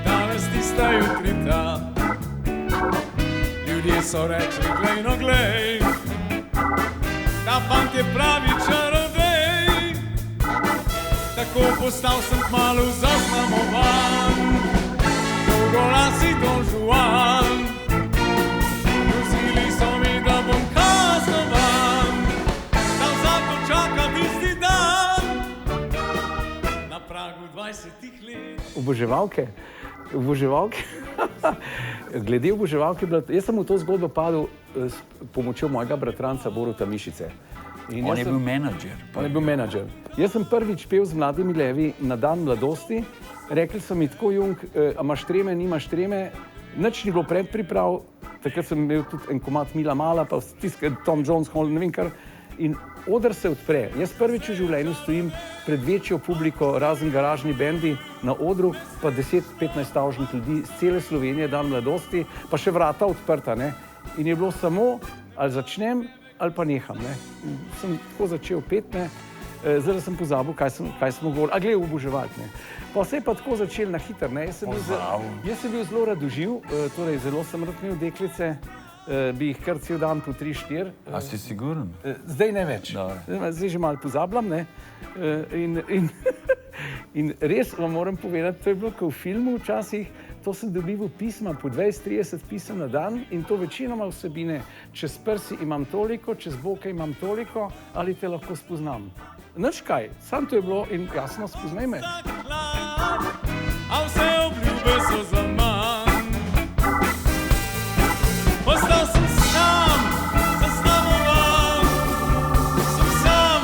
danes tista jutri ta. Ljudje so rekli, glej no glej, ta fant je pravi čarodej. Tako postal sem kmalu zaznamovan, dolgo šola si Don Juan. Prosili so mi, da bom kaznovan, da zakon čaka tisti dan, na pragu 20 let. Oboževalke. Glede oboževalke, jaz sem v to zgodbo padel s pomočjo mojega bratranca Boruta Mišice. On je bil menadžer. On je bil menadžer. Jaz sem prvič pel z Mladimi levi na dan mladosti. Rekli so mi tako, Jung, a imaš treme, nimaš treme. Nič ni bilo predpriprav. Takrat sem imel tudi en komad Mila Mala, pa tiskaj Tom Jones, ne vem kar. In oder se odpre. Jaz prvič v življenju stojim pred večjo publiko, razen garažni bendi, na odru, pa 10-15 tavžnih ljudi z cele Slovenije, dan mladosti, pa še vrata odprta, ne. In je bilo samo, ali začnem, ali pa neham, ne. Sem tako začel pet, ne. Zdaj sem pozabil, kaj smo govorili. A glej, oboževati, ne. Pa se je pa tako začel na hiter, ne. Jaz sem bil zelo radoživ, torej zelo sem rad imel deklice, bi jih kar cel dan po 3-4. A si siguren? Zdaj ne več. Zdaj že malo pozabljam, ne. In res vam moram povedati, to je bilo kot v filmu včasih, to sem dobival pisma po 20-30 pisem na dan in to večinoma vsebine, čez prsi imam toliko, čez boke imam toliko, ali te lahko spoznam. Nič kaj, sam to je bilo in jasno, spoznaj me. A vse obljube so za manj. Postal sem sam, zaznamovan. Sem sam,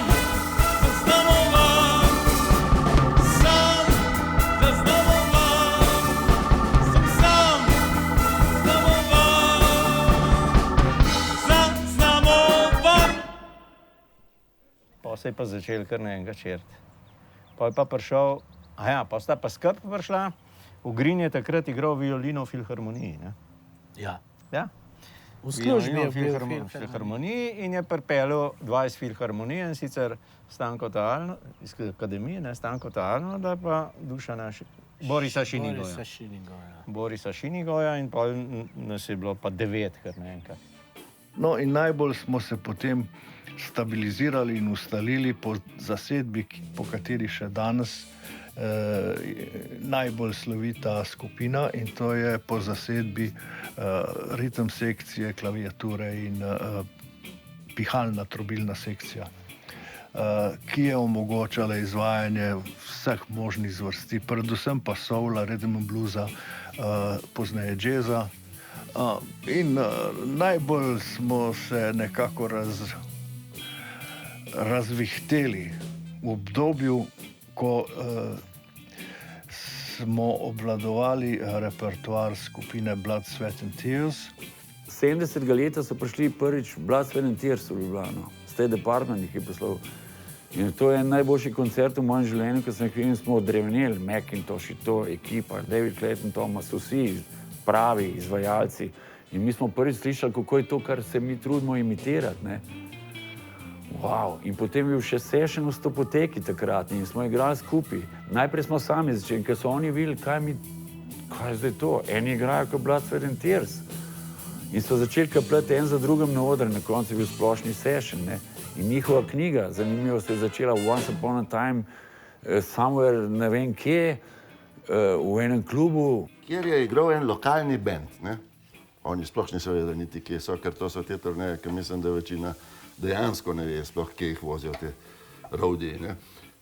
zaznamovan. Sam, zaznamovan. Sem sam, zaznamovan. Pa se je pa začel kar naenkrat čert. Pa je pa prišel, pa sta pa skrb prišla, Ugrin je takrat igral violino v filharmoniji, ne? Ja. Ja? V službi je bil v filharmoniji in je pripeljal 20 filharmonij, in sicer Stanko Talno, iz akademije, ne, Stanko Talno, da pa Dušana Borisa Šinigoja. Borisa Šinigoja in pol nas je bilo pa 9 kar naenkrat. No in najbolj smo se potem stabilizirali in ustalili po zasedbi, po kateri še danes najbolj slovita skupina, in to je po zasedbi ritem sekcije, klaviature in pihalna trobilna sekcija, ki je omogočala izvajanje vseh možnih zvrsti, predvsem pa soula, rhythm and bluesa, pozneje džeza. In najbolj smo se nekako razvihteli v obdobju, ko smo obvladovali repertoar skupine Blood, Sweat and Tears. 70. leta so prišli prvič Blood, Sweat and Tears v Ljubljano. State Department jih je poslal. In to je en najboljši koncert v mojem življenju, ko sem jih videl, smo odreveneli, Macintosh, to ekipa, David Clayton Thomas, vsi pravi izvajalci. In mi smo prvič slišali, kako je to, kar se mi trudimo imitirati, ne. Wow. In potem je bil še session v Stopoteki takrat in smo igrali skupaj. Najprej smo sami začeli, ker so oni videli, kaj je zdaj to. Eni igrajo kot Blood, Sweat and Tears. In so začeli kapljati en za drugim na oder, na koncu je bil splošni session, ne. In njihova knjiga, zanimivo, se je začela Once Upon a Time, somewhere, ne vem kje, v enem klubu. Kjer je igral en lokalni band, ne. Oni sploh niso vedeli niti kje so, ker to so te turneje, ker mislim, da večina dejansko ne ve sploh, kje jih vozijo te roadie, ne.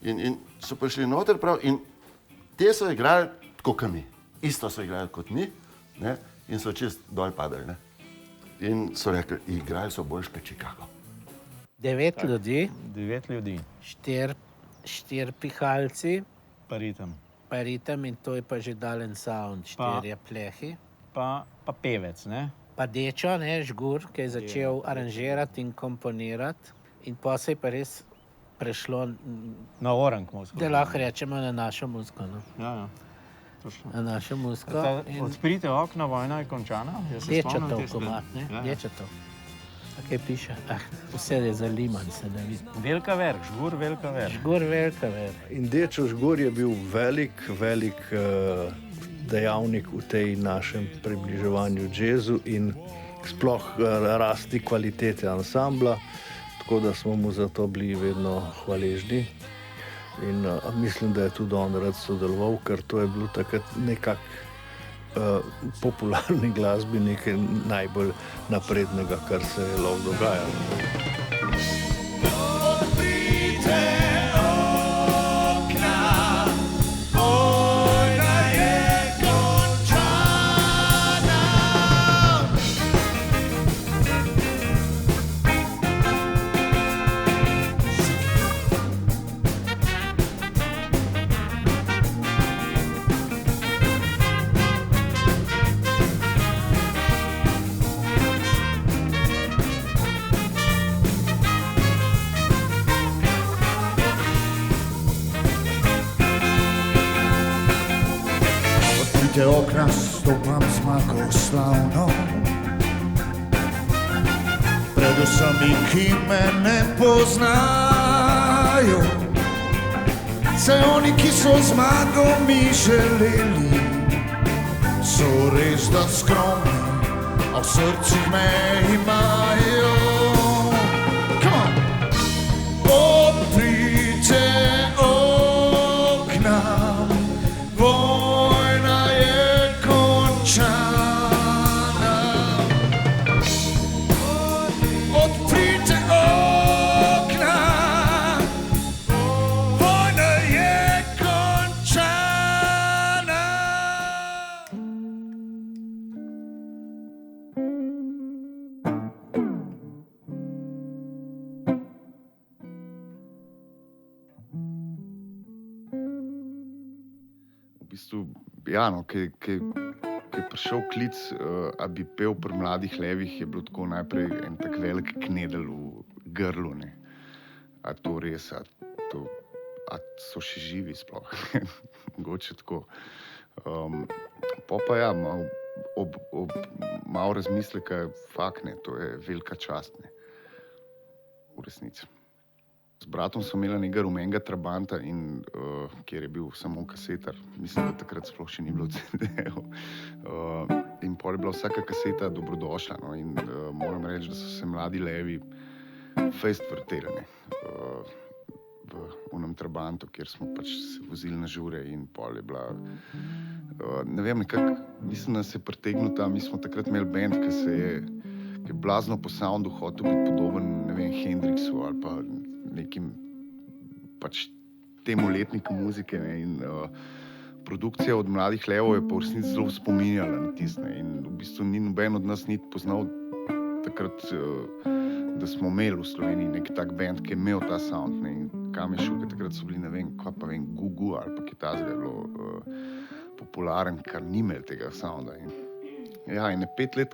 In so prišli noter prav in te so igrali tako kot mi. Isto so igrali kot mi, ne, in so čist dol padali, ne. In so rekli, igrali so boljš kot Chicago. 9 ljudi. 9 ljudi. 4 pihalci. Pa ritem. Pa ritem in to je pa že dalen sound, 4 plehi. Pa pevec, ne. Pa Dečo, ne, Žgur, ki je začel aranžirati in komponirati. In pa se je pa res prešlo na orang muziko. Da lahko rečemo na našo muziko, no. Ja, točno. Na našo muziko. Odprite okno, vojna je končana. Dečetov komad, ne, Dečetov. Kaj piše? Vse je zaliman, se ne vidi. Velika Verk, Žgur Velika Verk. Žgur Velika Verk. In Dečo Žgur je bil velik dejavnik v tej našem približevanju džezu in sploh rasti kvalitete ansambla, tako da smo mu za to bili vedno hvaležni. In mislim, da je tudi on rad sodeloval, ker to je bilo takrat nekako popularni glasbi nekaj najbolj naprednega, kar se je lahko dogajalo. Te okna stopam zmago slavno, predvsem ki me ne poznajo, saj oni, ki so zmago mi želeli, so res da skromni, a v srcih me imajo. Come on! Odprite okna, odprite okna, vojna je končana. V bistvu, Jano, ki je prišel klic, a bi pel pri Mladih levih, je bilo tako najprej en tak velik knedel v grlu, ne. A to res, a so še živi sploh, mogoče tako. Pa ja, malo razmisleka, fakt ne, to je velika čast, ne, v resnici. Z bratom smo imeli nekega rumenega trabanta, kjer je bil samo kasetar. Mislim, da takrat sploh še ni bilo CD-jev. In pol je bila vsaka kaseta dobrodošla, no, in moram reči, da so se Mladi levi fejst vrteli, ne, v onem trabantu, kjer smo pač se vozili na žure in pol je bila, ne vem, nekako, mislim, da se je pritegnil ta, mi smo takrat imeli band, ki je blazno po soundu hotel biti podoben, ne vem, Hendrixu ali pa nekim pač temu letniku muzike, ne, in produkcija od Mladih levov je pa v resnici zelo spominjala na tisto, ne, in v bistvu ni noben od nas ni poznal takrat, da smo imeli v Sloveniji nek tak band, ki je imel ta sound, ne, in kam je šel, ker takrat so bili, ne vem, kaj pa vem, Gugu ali pa Kitazga je bilo popularen, kar ni imel tega sounda. In, ja, in 5 let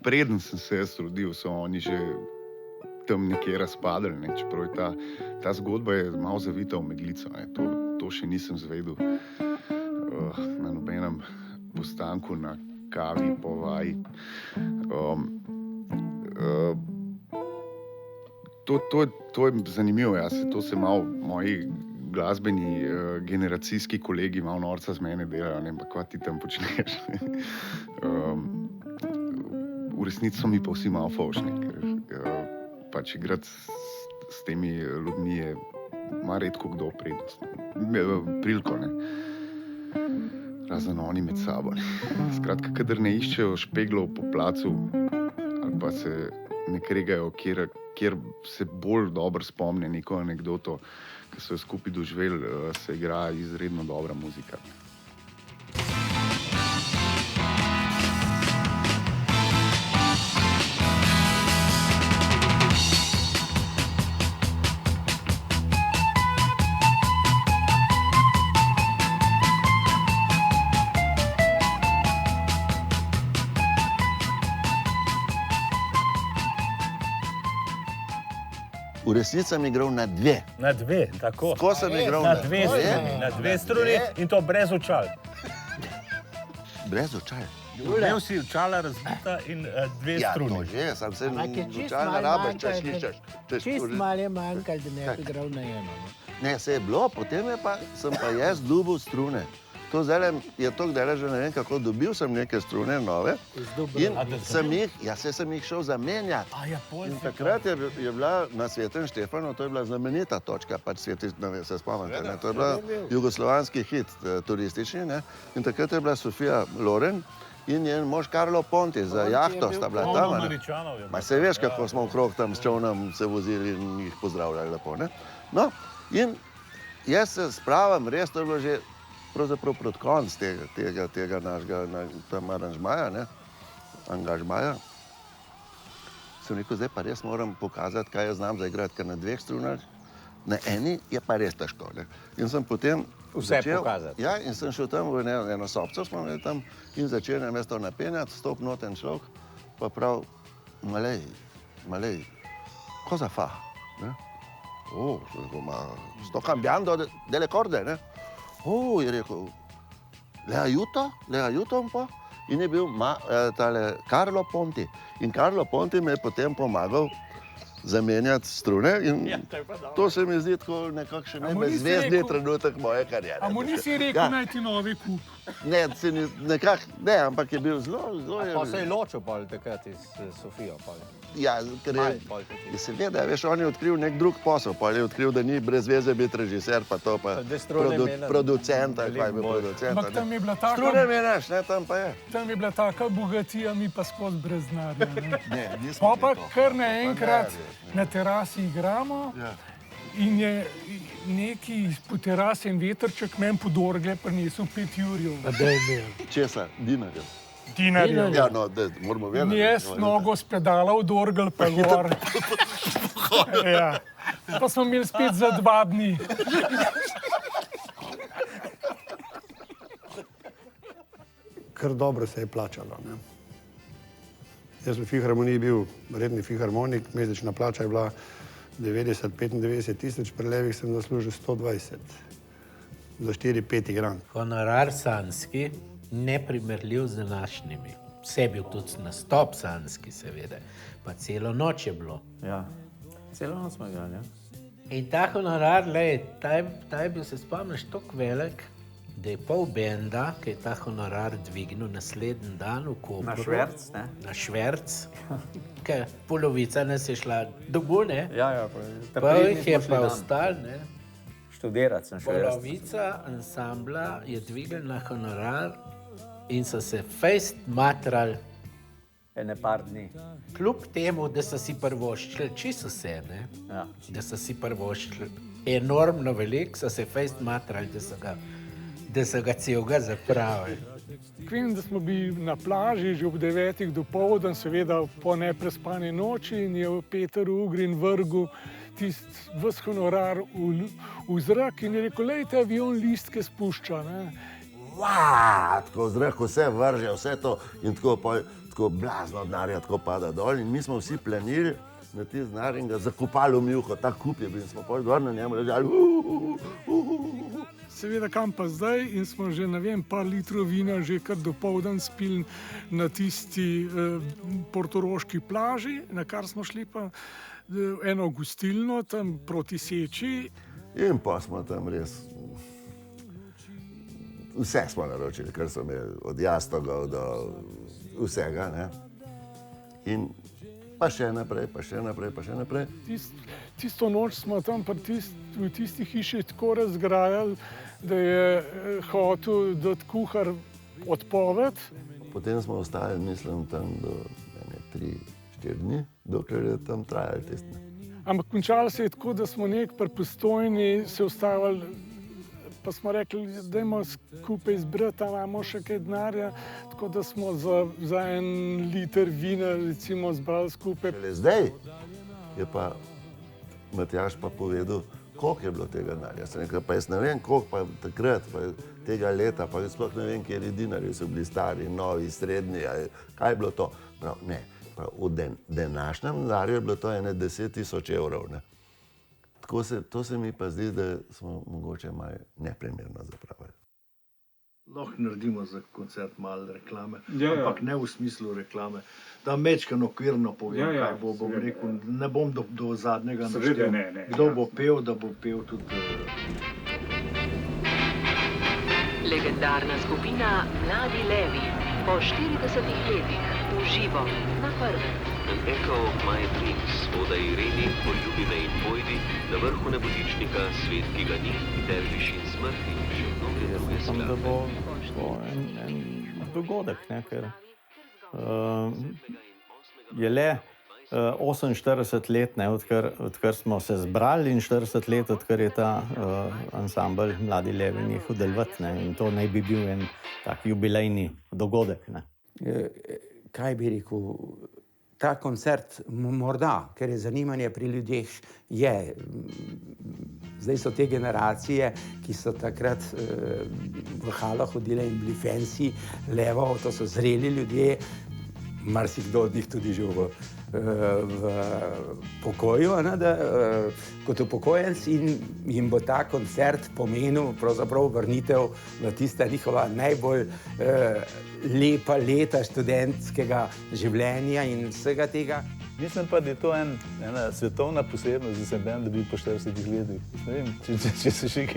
preden sem se jaz rodil, so oni že tam nekje razpadli, ne, čeprav je ta zgodba je malo zavita v meglico, ne, to še nisem zvedel na nobenem postanku, na kavi, po vaji. To je zanimivo, ja, to se malo moji glasbeni generacijski kolegi malo norca z mene delajo, ne, pa kva ti tam počneš. V resnici so mi pa vsi malo fovšni, ker pač igrati s temi ljudmi je ima redko kdo prednost. Priliko, ne. Razen oni med sabo, ne. Skratka, kadar ne iščejo špeglov po placu ali pa se ne kregajo, kjer se bolj dobro spomne neko anekdoto, ki so jo skupaj doživeli, se igra izredno dobra muzika. V resnici sem igral na 2. Na 2, tako. Tako sem igral na 2 struni, na 2 struni in to brez očal. Brez očal? Imel si očala razbita in 2 struni. Ja, to že, sam se očal ne rabiš, če slišiš. Čist malo je manjkalo, da ne bi igral na eno. Ne, se je bilo, potem sem pa jaz dobil strune. To zdaj je toliko dela, že ne vem kako, dobil sem neke strune nove in sem jih šel zamenjati. In takrat je bila na Svetem Štefanu, to je bila znamenita točka, pač se spomnite, ne? To je bila jugoslovanski hit turistični, ne? In takrat je bila Sofija Loren in njen mož Karlo Ponti za jahto sta bila tam. Ma se veš, kako smo okrog tam s čovnom se vozili in jih pozdravljali lepo, ne? No, in jaz se spravim, res to je bilo že pravzaprav proti konc tega našega tam aranžmaja, ne, angažmaja. Sem rekel, zdaj pa res moram pokazati, kaj jaz znam zaigrati, ker na dveh strunah, na eni je pa res težko, ne. In sem potem začel... pokazati. Ja, in sem šel tam v eno sobco, smo imeli tam, in začel na mesto napenjati, stop noten človek, pa prav, malej, cosa fa, ne. Sto cambiando delle corde, ne. Je rekel, le aiuto un po'? In je bil tale Karlo Ponti. In Karlo Ponti me je potem pomagal zamenjati strune in to se mi zdi tako nekakšen najbolj trenutek moje kariere. A mu nisi rekel, naj ti novi kup? Ne, ampak je bil zelo... Pa se je ločil pol takrat s Sofijo pol? Ja, ker je seveda, veš, on je odkril nek drug posel, pol je odkril, da ni brez veze biti režiser, pa to pa producenta, kaj bi producenta. Ampak tam je bila taka... Strune mi neš, ne, tam pa je. Tam je bila taka bogatija, mi pa skozi brez denarja, ne. Ne, nismo pa kar naenkrat na terasi igramo in je neki po terasi en vetrček meni pod orgle prinesel 5 jurjev. Česa? Dinarjev? Dinarjev. Ja, no, moramo vedeti. In jaz nogo spedala od orgel pa gor. Ja. Pa smo imeli spet za 2 dni. Kar dobro se je plačalo, ne. Jaz v filharmoniji bil redni filharmonik, mesečna plača je bila 90-95 tisoč, pri Levih sem zaslužil 120 za 4-5 igranj. Honorar sanski, neprimerljiv z današnjimi. Vse je bil tudi nastop sanski, seveda, pa celo noč je bilo. Ja, celo noč smo igrali, ja. In ta honorar, ta je bil, se spomniš, toliko velik, da je pol benda, ki je ta honorar dvignil naslednji dan v Kopru. Na šverc, ne? Na šverc, ker polovica nas je šla domov, ne? Ja, pa jih je pa ostal, ne? Študirati sem šel jaz. Polovica ansambla je dvignila honorar in so se fejst matrali. Ene par dni. Kljub temu, da so si prvoščili čisto vse, ne? Ja. Da so si prvoščili enormno veliko, so se fejst matrali, da so ga celega zapravili. Vem, da smo bili na plaži že ob 9 dopoldan, seveda po neprespani noči, in je Peter Ugrin vrgel tisti ves honorar v zrak in je rekel, lejte, avion listke spušča, ne. Tako zrak vse vrže, vse to in tako blazno denarja tako pada dol in mi smo vsi planili na ti denar in ga zakopali v mjuho, ta kup je bil in smo pol gor na njemu ležali. Seveda, kam pa zdaj, in smo že, ne vem, par litrov vina že kar dopoldan spili na tisti portoroški plaži, na kar smo šli pa eno gostilno tam proti Seči. In pa smo tam res, vse smo naročili, kar so imeli, od jastogov do vsega, ne. In pa še naprej. Tisto noč smo tam v tisti hiši tako razgrajali, da je hotel dati kuhar odpoved. Potem smo ostali, mislim, tam do 3-4 dni, dokler je tam trajali tisti. Ampak končalo se je tako, da smo pri Postojni se ustavili, pa smo rekli, dajmo skupaj zbrati, imamo še kaj denarja, tako da smo za 1 liter vina recimo zbrali skupaj. Zdaj je pa Matjaž pa povedal, koliko je bilo tega denarja. Sem rekel, pa jaz ne vem, koliko pa takrat, pa tega leta, pa sploh ne vem, kjeri dinarji so bili stari, novi, srednji, kaj je bilo to. Prav, ne, v današnjem denarju je bilo to 10 000 evrov, ne. To se mi pa zdi, da smo mogoče malo neprimerno zapravili. Lahko naredimo za koncert malo reklame, ampak ne v smislu reklame. Da mečkano okvirno povem, kaj bom rekel, ne bom do zadnjega naštel. Kdo bo pel, da bo pel tudi... Legendarna skupina Mladi levi po 40 letih v živo na Prvem. An echo of my dreams, spodaj Ireni, poljubi me in pojdi, na vrhu nebotičnika svet, ki ga ni, derviš in smrt in še mnoge druge Mislim, da skladbe. bo en dogodek, ne, ker je le 48 let, ne, odkar smo se zbrali in 40 let, odkar je ta ansambel Mladi levi nehal delovati, ne, in to naj bi bil en tak jubilejni dogodek, ne. Kaj bi rekel, ta koncert morda, ker je zanimanje pri ljudeh, je. Zdaj so te generacije, ki so takrat v halah hodile in bili fancy levov, to so zreli ljudje, marsikdo od njih tudi že v pokoju, kot upokojenc, in jim bo ta koncert pomenil pravzaprav vrnitev v tista njihova najbolj lepa leta študentskega življenja in vsega tega. Mislim pa, da je to ena svetovna posebnost, da se bend dobi po 40 letih. Ne vem, če se še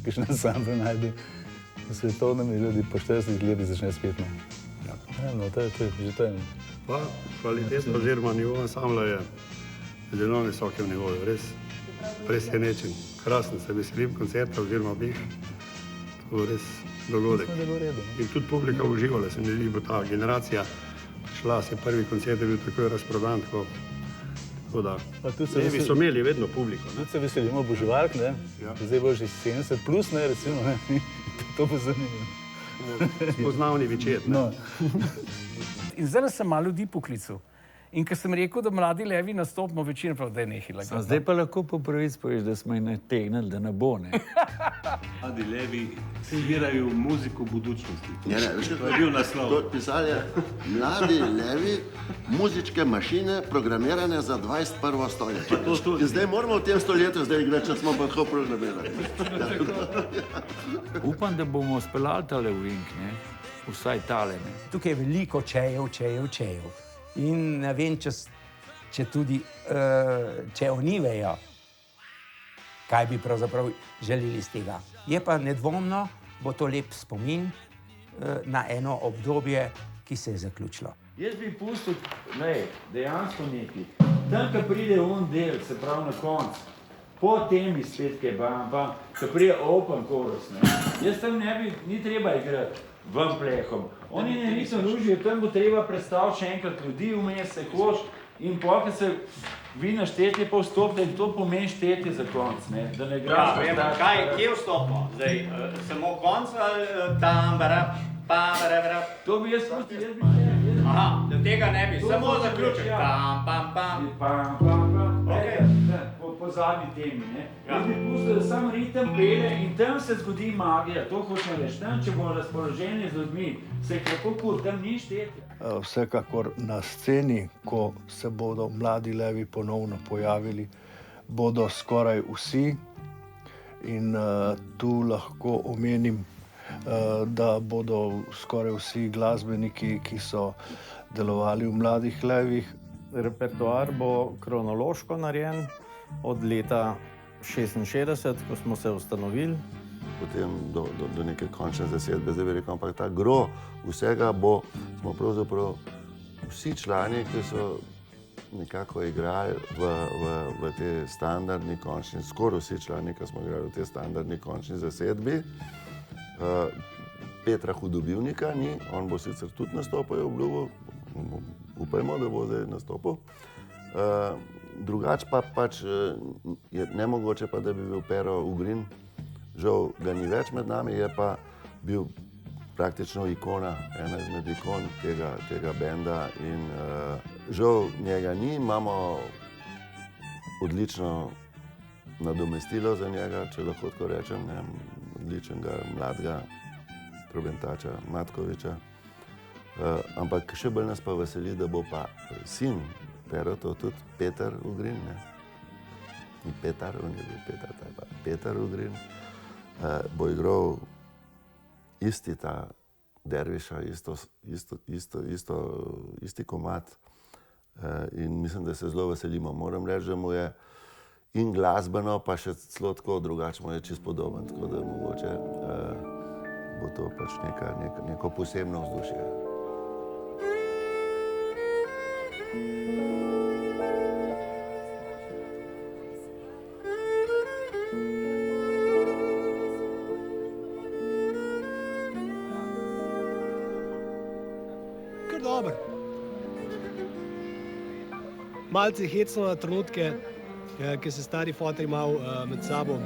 kakšen ansambel najde v svetovnem, da po 40 letih začne spet. No, to je že to. Pa kvaliteta oziroma nivo ansambla je zelo visokem nivoju, res presenečen. Krasen, se veselim koncerta oziroma obih. To je res dogodek. In tudi publika uživala, se mi zdi, bo ta generacija šla, se prvi koncert je bil takoj razprodan, tako da levi so imeli vedno publiko. Tudi se veselimo Boživark, ne? Zdaj bo že 70 plus, ne, recimo, ne? To bo zanimivo. Spoznavni večer, ne? In zdaj sem malo ljudi poklical. In ko sem rekel, da Mladi levi nastopimo, večina prav, da je nehila. Zdaj pa lahko po pravici poveš, da smo jih nategnili, da ne bo, ne. Mladi levi svirajo muziko budućnosti. Ne, veš, To je bil naslov. To pisali je Mladi levi, muzičke mašine programirane za 21. stoletje. In zdaj moramo v tem stoletju zdaj igrati, če smo pa tako programirani. Upam, da bomo speljali tale uvink, ne. Vsaj tale, ne. Tukaj je veliko čejev. In ne vem, če tudi oni vejo, kaj bi pravzaprav želeli z tega. Je pa nedvomno, bo to lep spomin na eno obdobje, ki se je zaključilo. Jaz bi pustil, dejansko nekaj. Tam, ko pride on del, se pravi na konc, po temi spet kaj pa, ko pride open chorus, ne. Jaz tam ni treba igrati ven plehom. Oni niso nužijo, tam bo treba predstaviti še enkrat ljudi, vmes se hoš in pol, ko se vi naštetje pa vstopite, in to pomeni štetje za konc, ne, da ne igraš Kje vstopimo? Zdaj, samo konc ali tam, To bi jaz pustil, Aha, do tega ne bi, samo zaključek. Po zadnji temi, ne. Jaz bi pustil, da sam ritem pele in tam se zgodi magija, to hočem reči. Tam, če bomo razpoloženi z ljudmi, se kako kur, tam ni štetje. Vsekakor na sceni, ko se bodo Mladi levi ponovno pojavili, bodo skoraj vsi in tu lahko omenim, da bodo skoraj vsi glasbeniki, ki so delovali v Mladih levih. Repertoar bo kronološko narejen od leta 66, ko smo se ustanovili. Potem do neke končne zasedbe, zdaj bi rekel, ampak ta gro vsega smo pravzaprav vsi člani, ki so nekako igrali v te standardni končni, skoraj vsi člani, ki smo igrali v te standardni končni zasedbi. Petra Hudobivnika ni, on bo sicer tudi nastopil, upajmo, da bo zdaj nastopil. Drugač pa pač je nemogoče pa, da bi bil Pero Ugrin. Žal ga ni več med nami, je pa bil praktično ikona, ena izmed ikon tega benda in žal njega ni, imamo odlično nadomestilo za njega, če lahko tako rečem, odličnega mladega trobentača Matkoviča. Ampak še bolj nas pa veseli, da bo pa sin Perotov tudi Peter Ugrin, ne? Ni Petar, on je bil Petar, taj pa Peter Ugrin. Bo igral isti ta derviša, isti komad in mislim, da se zelo veselimo. Moram reči, da mu je in glasbeno, pa še celo tako drugače mu je čisto podoben, tako da mogoče bo to pač neko posebno vzdušje. Kar dobro. Malce hecno na trenutke, ki se stari fotri malo med sabo,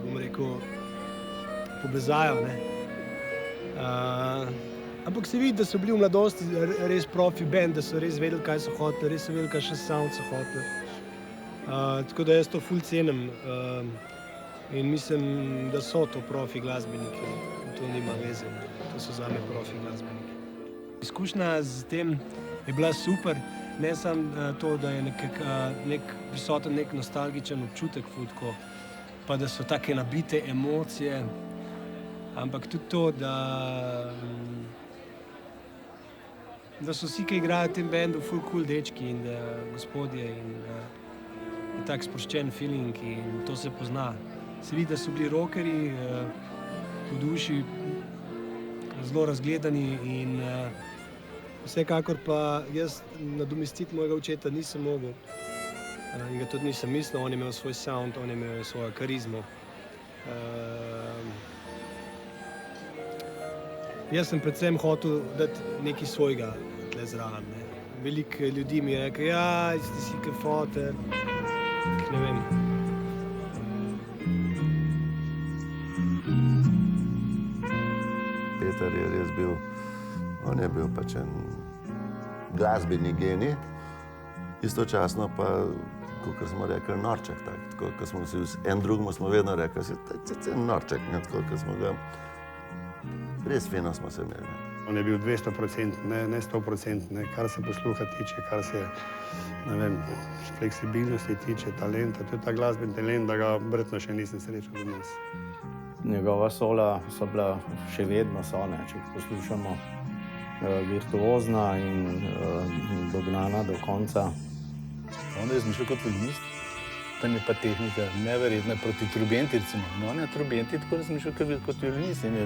bom rekel, pobezajo, ne. Ampak se vidi, da so bili v mladosti res profi band, da so res vedeli, kaj so hoteli, res so vedeli, kakšen sound so hoteli. Tako da jaz to ful cenim in mislim, da so to profi glasbeniki. To nima veze, to so zame profi glasbeniki. Izkušnja z tem je bila super, ne samo to, da je prisoten nek nostalgičen občutek ful, pa da so take nabite emocije, ampak tudi to, da so vsi, ki igrajo v tem bendu, ful cool dečki in da gospodje in je tak sproščen feeling in to se pozna. Se vidi, da so bili rockerji, v duši zelo razgledani in vsekakor pa jaz nadomestiti mojega očeta nisem mogel in ga tudi nisem mislil, on je imel svoj sound, on je imel svojo karizmo. Jaz sem predvsem hotel dati nekaj svojega tle zraven. Veliko ljudi mi je rekel, ja, ste si kaj foter, ne vem. Peter je res bil, on je bil pač en glasbeni genij, istočasno pa, kot smo rekli, norček. Tako, ko smo si en drugemu smo vedno rekli, da je norček, tako, ko smo ga, res fino smo se imeli. On je bil 200%, ne 100%, kar se posluha tiče, kar se, ne vem, fleksibilnosti tiče, talenta. To je ta glasbeni talent, da ga verjetno še nisem srečal v nas. Njegova sola so bila še vedno so, ne, če jih poslušamo, virtuozna in dognana do konca. On je razmišljal kot violinist, tam je pa tehnika neverjetna proti trubenti, recimo. No, on je trubenti tako razmišljal kot violinist in je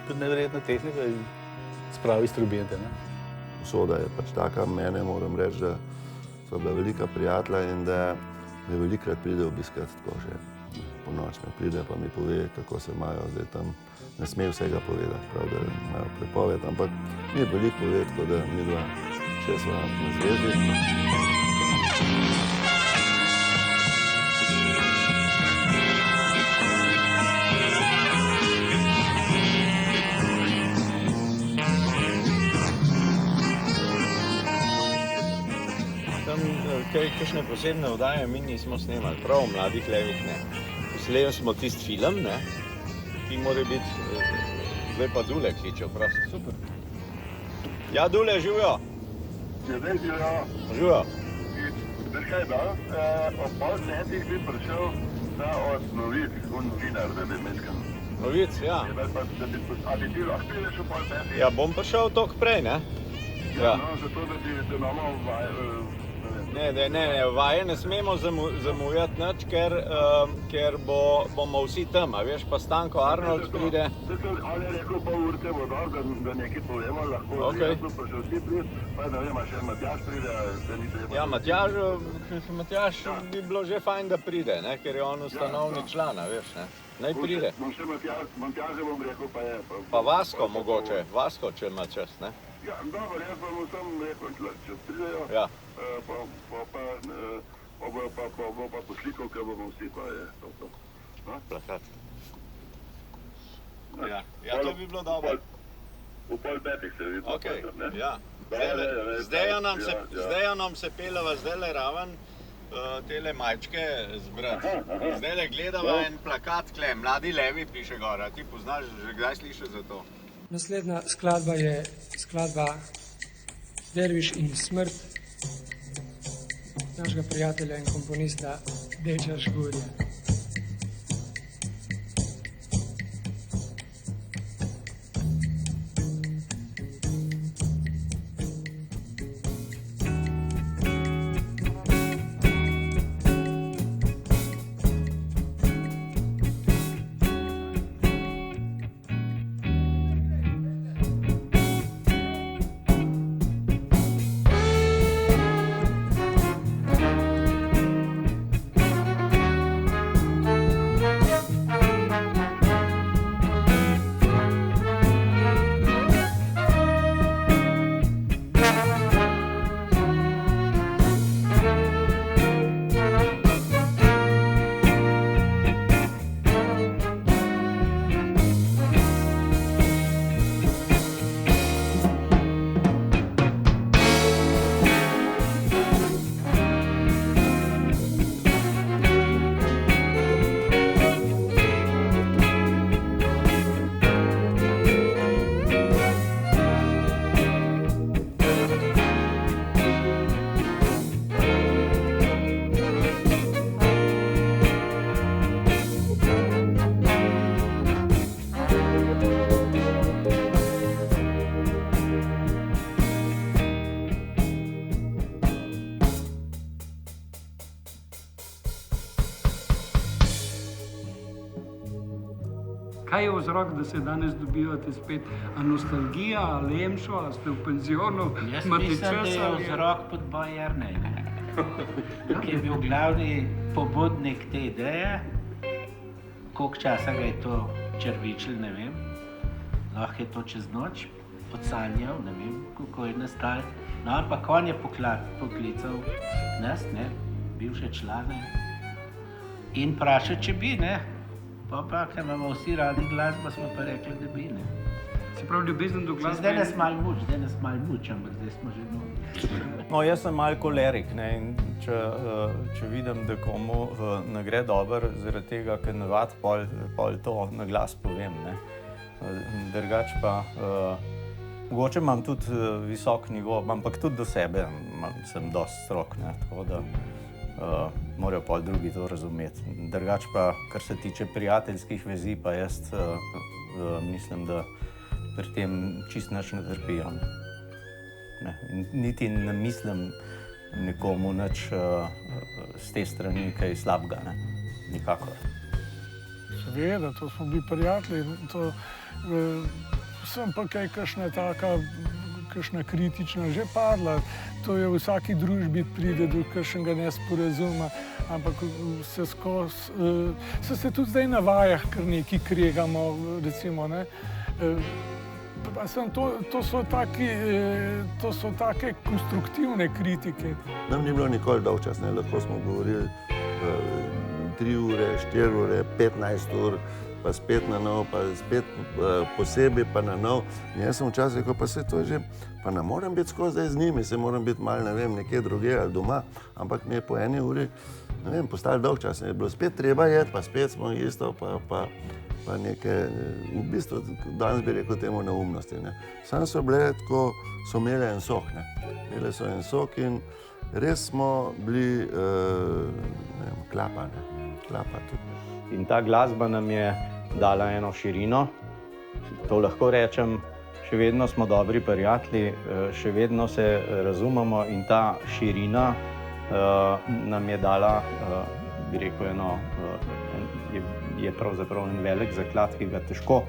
tudi neverjetna tehnika spravi iz trubente. Usoda je pač taka, mene moram reči, da sva bila velika prijatelja in da me velikokrat pride obiskati tako že. Po noč me pride pa mi pove, kako se imajo zdaj tam. Ne sme vsega povedati, prav, da imajo prepoved, ampak mi je veliko povedati, tako da mi dva še sva na zvezi. Kakšne posebne oddaje mi nismo snemali, prav v Mladih levih ne. Poslej smo tisti film, ne, ki mora biti, zdaj pa Dule kliče, prosto. Super. Ja, Dule, živijo. Živijo. Živijo. Veš kaj, da? Ob 8:30 bi prišel od Novic, novinar, da bi mečkal. Novic, ja. A bi ti lahko prideš ob 8:30? Ja, bom prišel toliko prej, ne? Ja, no, zato da bi te imamo Ne, vaje ne smemo zamujati nič, ker bomo vsi tam, a veš, pa Stanko Arnold pride. On je rekel pol urke bo dol, da nekaj povemo, lahko Okay. jaz pa še vsi pride, pa ne vem, a še Matjaž pride, da ni treba. Ja, Matjaž bi bilo že fajn, da pride, ne, ker je on ustanovni član, a veš, ne. Naj pride. Bom še Matjaže bom rekel, pa je. Pa Vasko mogoče, Vasko, če ima čas, ne. Ja, dobro, jaz bom vsem rekel, če pridejo, Ja. bo pa poslikal, ker bomo vsi, pa je to. Plakat. Ja, to bi bilo dobro. V pol petih se vidi. Okej, ja. Zdaj nam se pelava zdajle raven tele majčke zbrati. Zdajle gledava en plakat, kle, Mladi levi piše gor, a ti poznaš, že kdaj slišal za to? Naslednja skladba je skladba Derviš in smrt našega prijatelja in komponista Deča Šgurja. Kaj je vzrok, da se danes dobivate spet? A nostalgija, a lemšo, a ste v penzionu? Jaz imate mislim, da čas je ali vzrok podboj Jernej, ki je bil glavni pobudnik te ideje. Koliko časa ga je to črvičil, ne vem. Lahko je to čez noč odsanjal, ne vem, kako je nastalo. No, ampak on je poklical nas, ne, bivše člane, in vprašal, če bi, ne. Pa, ker imamo vsi radi glasbo, smo pa rekli, da bi, ne. Se pravi, ljubezen do glasbe? Zdaj nas malo muč, ampak zdaj smo že novi. No, jaz sem malo kolerik, ne, in če vidim, da komu ne gre dobro, zaradi tega, ker navad pol to na glas povem, ne. Drugače pa, mogoče imam tudi visok nivo, ampak tudi do sebe sem dosti strog, ne, tako da morajo pol drugi to razumeti. Drugače pa, kar se tiče prijateljskih vezi, pa jaz mislim, da pri tem čist nič ne trpijo. Ne. Niti ne mislim nekomu nič z te strani kaj slabega, ne. Nikakor. Seveda, to smo bili prijatelji. Sem pa kaj kakšna kritična že padla. To je v vsaki družbi pride do kakšnega nesporazuma, ampak se tudi zdaj na vajah kar nekaj kregamo, recimo, ne. To so take konstruktivne kritike. Nam ni bilo nikoli dolgčas, ne, lahko smo govorili 3 ure, 4 ure, 15 ur, pa spet na nov, pa spet posebej pa na nov. In jaz sem včasih rekel, pa se to že, pa ne morem biti skozi zdaj z njimi, se moram biti malo, ne vem, nekje drugje ali doma, ampak mi je po 1 uri, ne vem, postalo dolgčas, je bilo spet treba jeti, pa spet smo isto, pa neke, v bistvu, danes bi rekel temu neumnosti, ne. Sam so bile tako, so imele en sok, ne. Imele so en sok in res smo bili, ne vem, klapa tudi. In ta glasba nam je dala eno širino, to lahko rečem, še vedno smo dobri prijatelji, še vedno se razumemo in ta širina nam je dala, bi rekel, je pravzaprav en velik zaklad, ki ga težko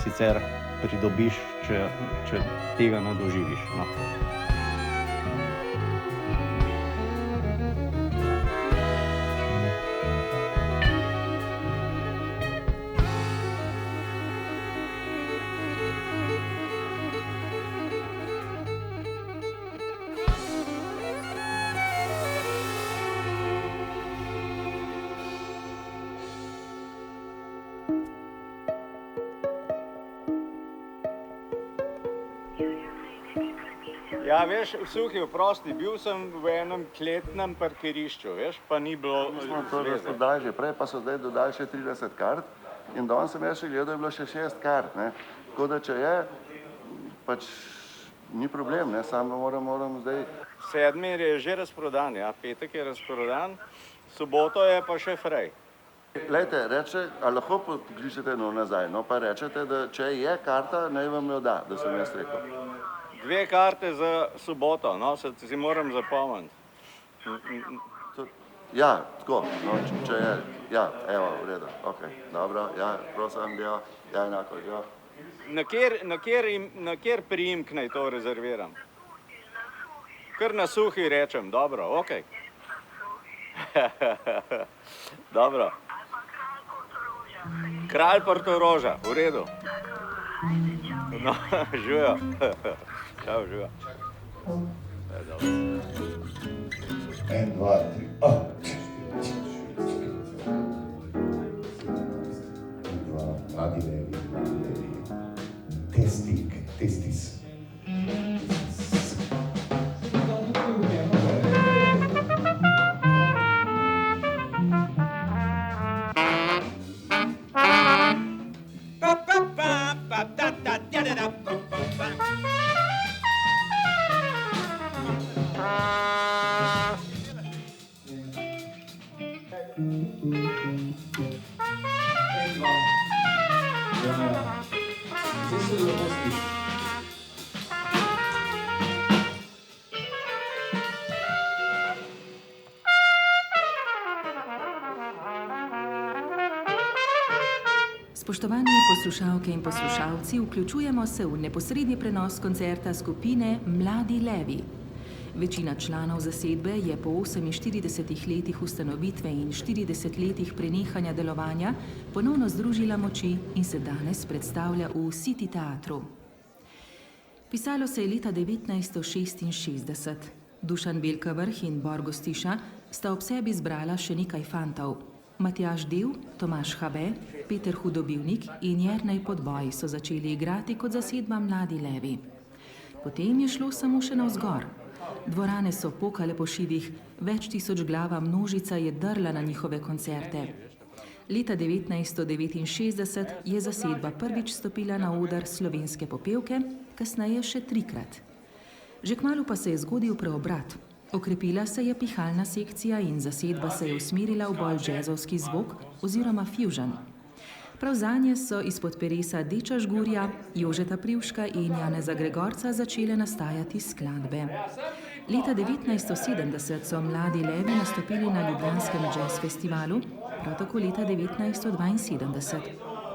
sicer pridobiš, če tega ne doživiš, no. Ja, veš, Suhi, oprosti, bil sem v enem kletnem parkirišču, veš, pa ni bilo zveze. Dodali že prej, pa so zdaj dodali še 30 kart in danes sem jaz še gledal, je bilo še 6 kart, ne. Tako da, če je, pač ni problem, ne, samo moram zdaj... 7. je že razprodan, ja, petek je razprodan, soboto je pa še frej. Glejte, reče, a lahko pokličete nazaj, no, pa rečete, da če je karta, naj vam jo da, da sem jaz rekel. 2 karte za soboto, no, se si moram zapomniti. Ja, tako, no, če je, ja, evo, v redu, okej, dobro, ja, prosim, ja, enako, ja. Na kjer priimk naj to rezerviram? Kar na Suhi rečem, dobro, okej. Dobro. Kralj Portoroža, v redu. No, živijo. Čau, živijo. 1, 2, 3, Mladi levi. Testis. Spoštovani poslušalke in poslušalci, vključujemo se v neposredni prenos koncerta skupine Mladi levi. Večina članov zasedbe je po 48 letih ustanovitve in 40 letih prenehanja delovanja ponovno združila moči in se danes predstavlja v City teatru. Pisalo se je leta 1966. Dušan Belkavrh in Bor Gostiša sta ob sebi zbrala še nekaj fantov. Matjaž Dev, Tomaž Habe, Peter Hudobivnik in Jernej Podboj so začeli igrati kot zasedba Mladi levi. Potem je šlo samo še navzgor. Dvorane so pokale po šivih, več tisoč glava množica je drla na njihove koncerte. Leta 1969 je zasedba prvič stopila na oder Slovenske popevke, kasneje še 3-krat. Že kmalu pa se je zgodil preobrat. Okrepila se je pihalna sekcija in zasedba se je usmerila v bolj džezovski zvok oziroma fusion. Prav zanje so izpod peresa Deča Žgurja, Jožeta Privška in Janeza Gregorca začele nastajati skladbe. Leta 1970 so Mladi levi nastopili na Ljubljanskem jazz festivalu, prav tako leta 1972.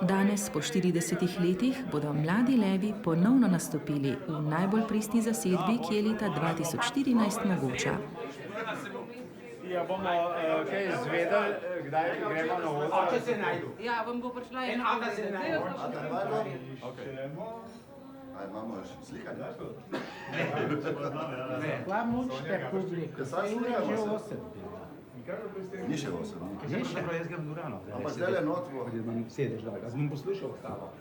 Danes, po 40 letih, bodo Mladi levi ponovno nastopili v najbolj pristni zasedbi, ki je leta 2014 mogoča. Ja, bomo kaj izvedeli, kdaj gremo na oder? Če se najdu. Ja, vam bo prišla ena aka se najdu. Imamo slikanje? Hvala mučite publiko. Saj ura že 8. Ni še 8. Ni še. Ampak zdaj le notvo. Sedeš, da ga bom poslušal ostalo.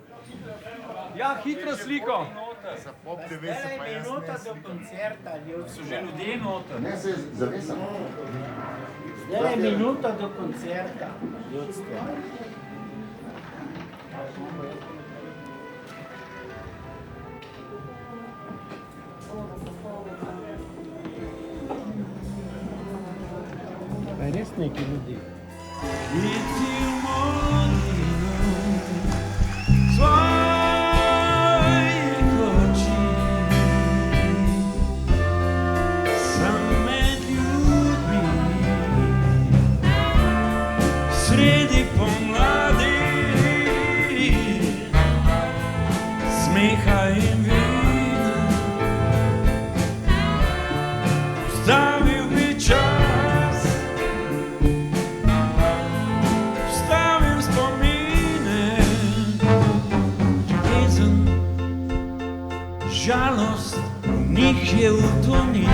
Ja, hitro sliko. Zdaj je minuta do koncerta. So že ljudje noter. Ne, se zavesam. Zdaj je minuta do koncerta. Ljudstvo. Pa je res neki ljudi. Žalost v njih je utoni.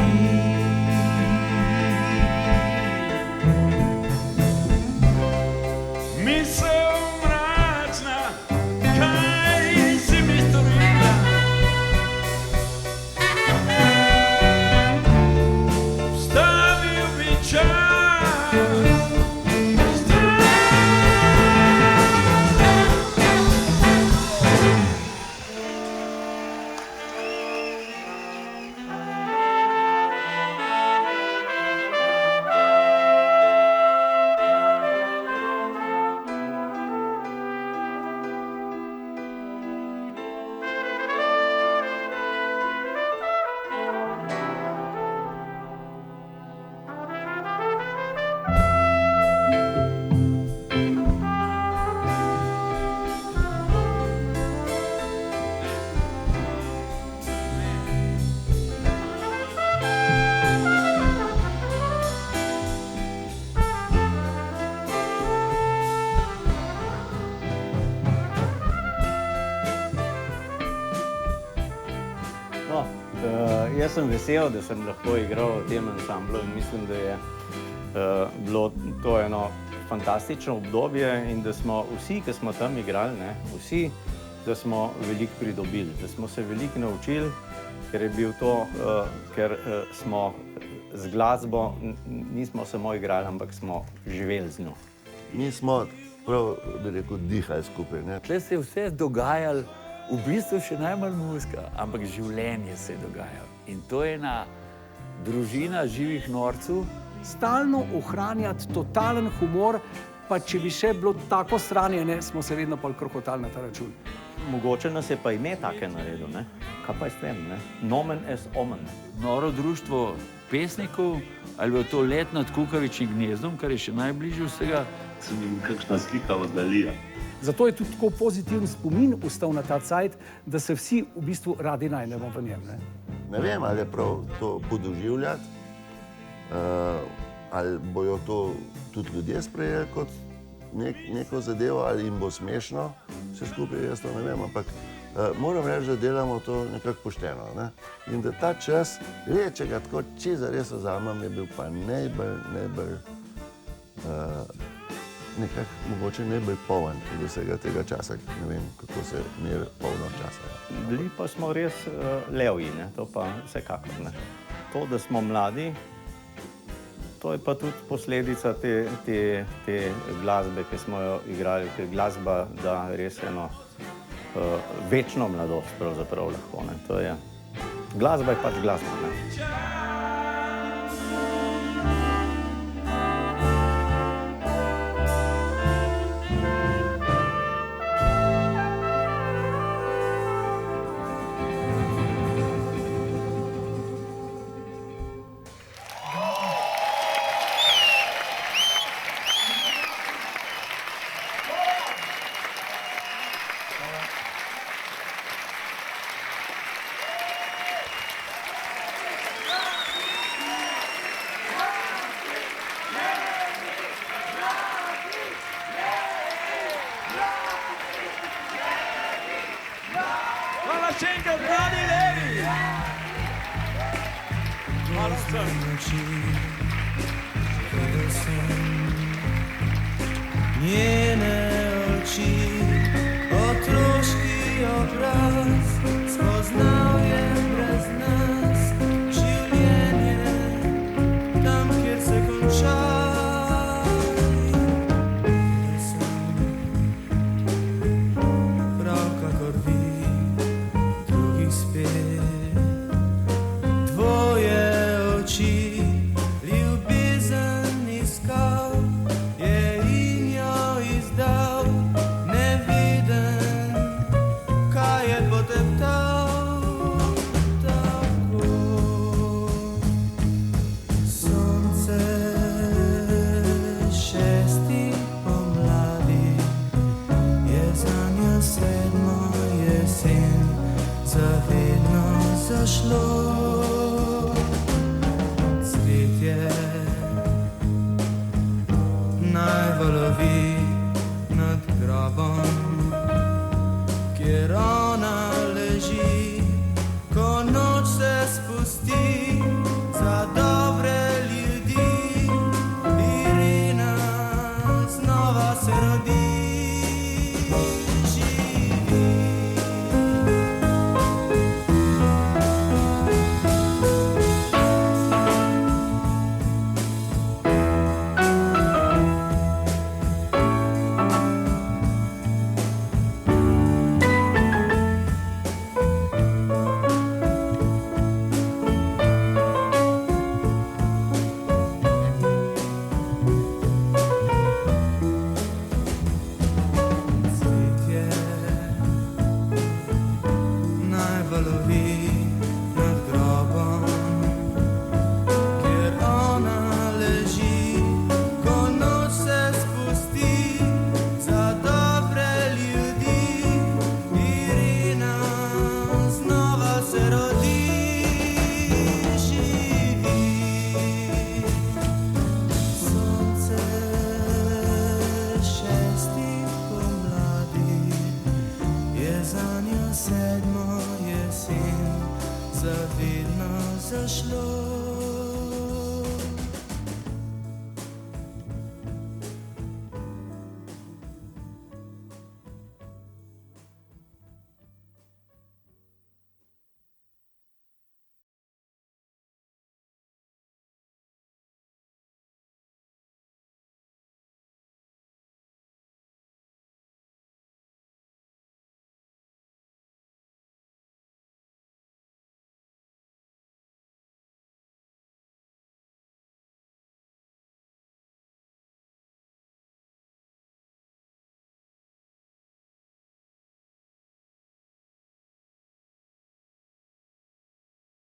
Misel mračna, kaj si mi storila? Vstavil bi čas. Jaz sem vesel, da sem lahko igral v tem ansamblu in mislim, da je bilo to eno fantastično obdobje in da smo vsi, ki smo tam igrali, vsi, da smo veliko pridobili, da smo se veliko naučili, ker je bil to, ker smo z glasbo nismo samo igrali, ampak smo živeli z njo. Mi smo prav, bi rekel, dihali skupaj. Tle se je vse dogajalo, v bistvu še najmanj muzika, ampak življenje se je dogajalo. In to je ena družina živih norcev. Stalno ohranjati totalen humor, pa če bi še bilo tako sranje, smo se vedno pol krohotali na ta račun. Mogoče nas je pa ime take naredil, ne? Kaj pa je s tem, ne? Nomen est omen. Noro društvo pesnikov, ali bo to let nad kukavičjim gnezdom, kar je še najbližje vsega. Sem jim kakšna slika oddalila. Zato je tudi tako pozitiven spomin ostal na ta cajt, da se vsi v bistvu radi najdemo v njem. Ne vem, ali je prav to podoživljati, ali bojo to tudi ljudje sprejeli kot neko zadevo, ali jim bo smešno, vse skupaj, jaz to ne vem, ampak moram reči, da delamo to nekako pošteno. Ne? In da ta čas, če ga tako čisto res vzamem, je bil pa najbolj nekako mogoče najbolj poln od vsega tega časa, ne vem, kako se meri polno časa. Bili pa smo res levji, ne? To pa vsekakor. Ne? To, da smo mladi, to je pa tudi posledica te glasbe, ki smo jo igrali, ker glasba da res eno večno mladost pravzaprav lahko. Ne? To je, glasba je pač glasba. Ne? Hvala še enkrat, Mladi levi! Hvala vsem!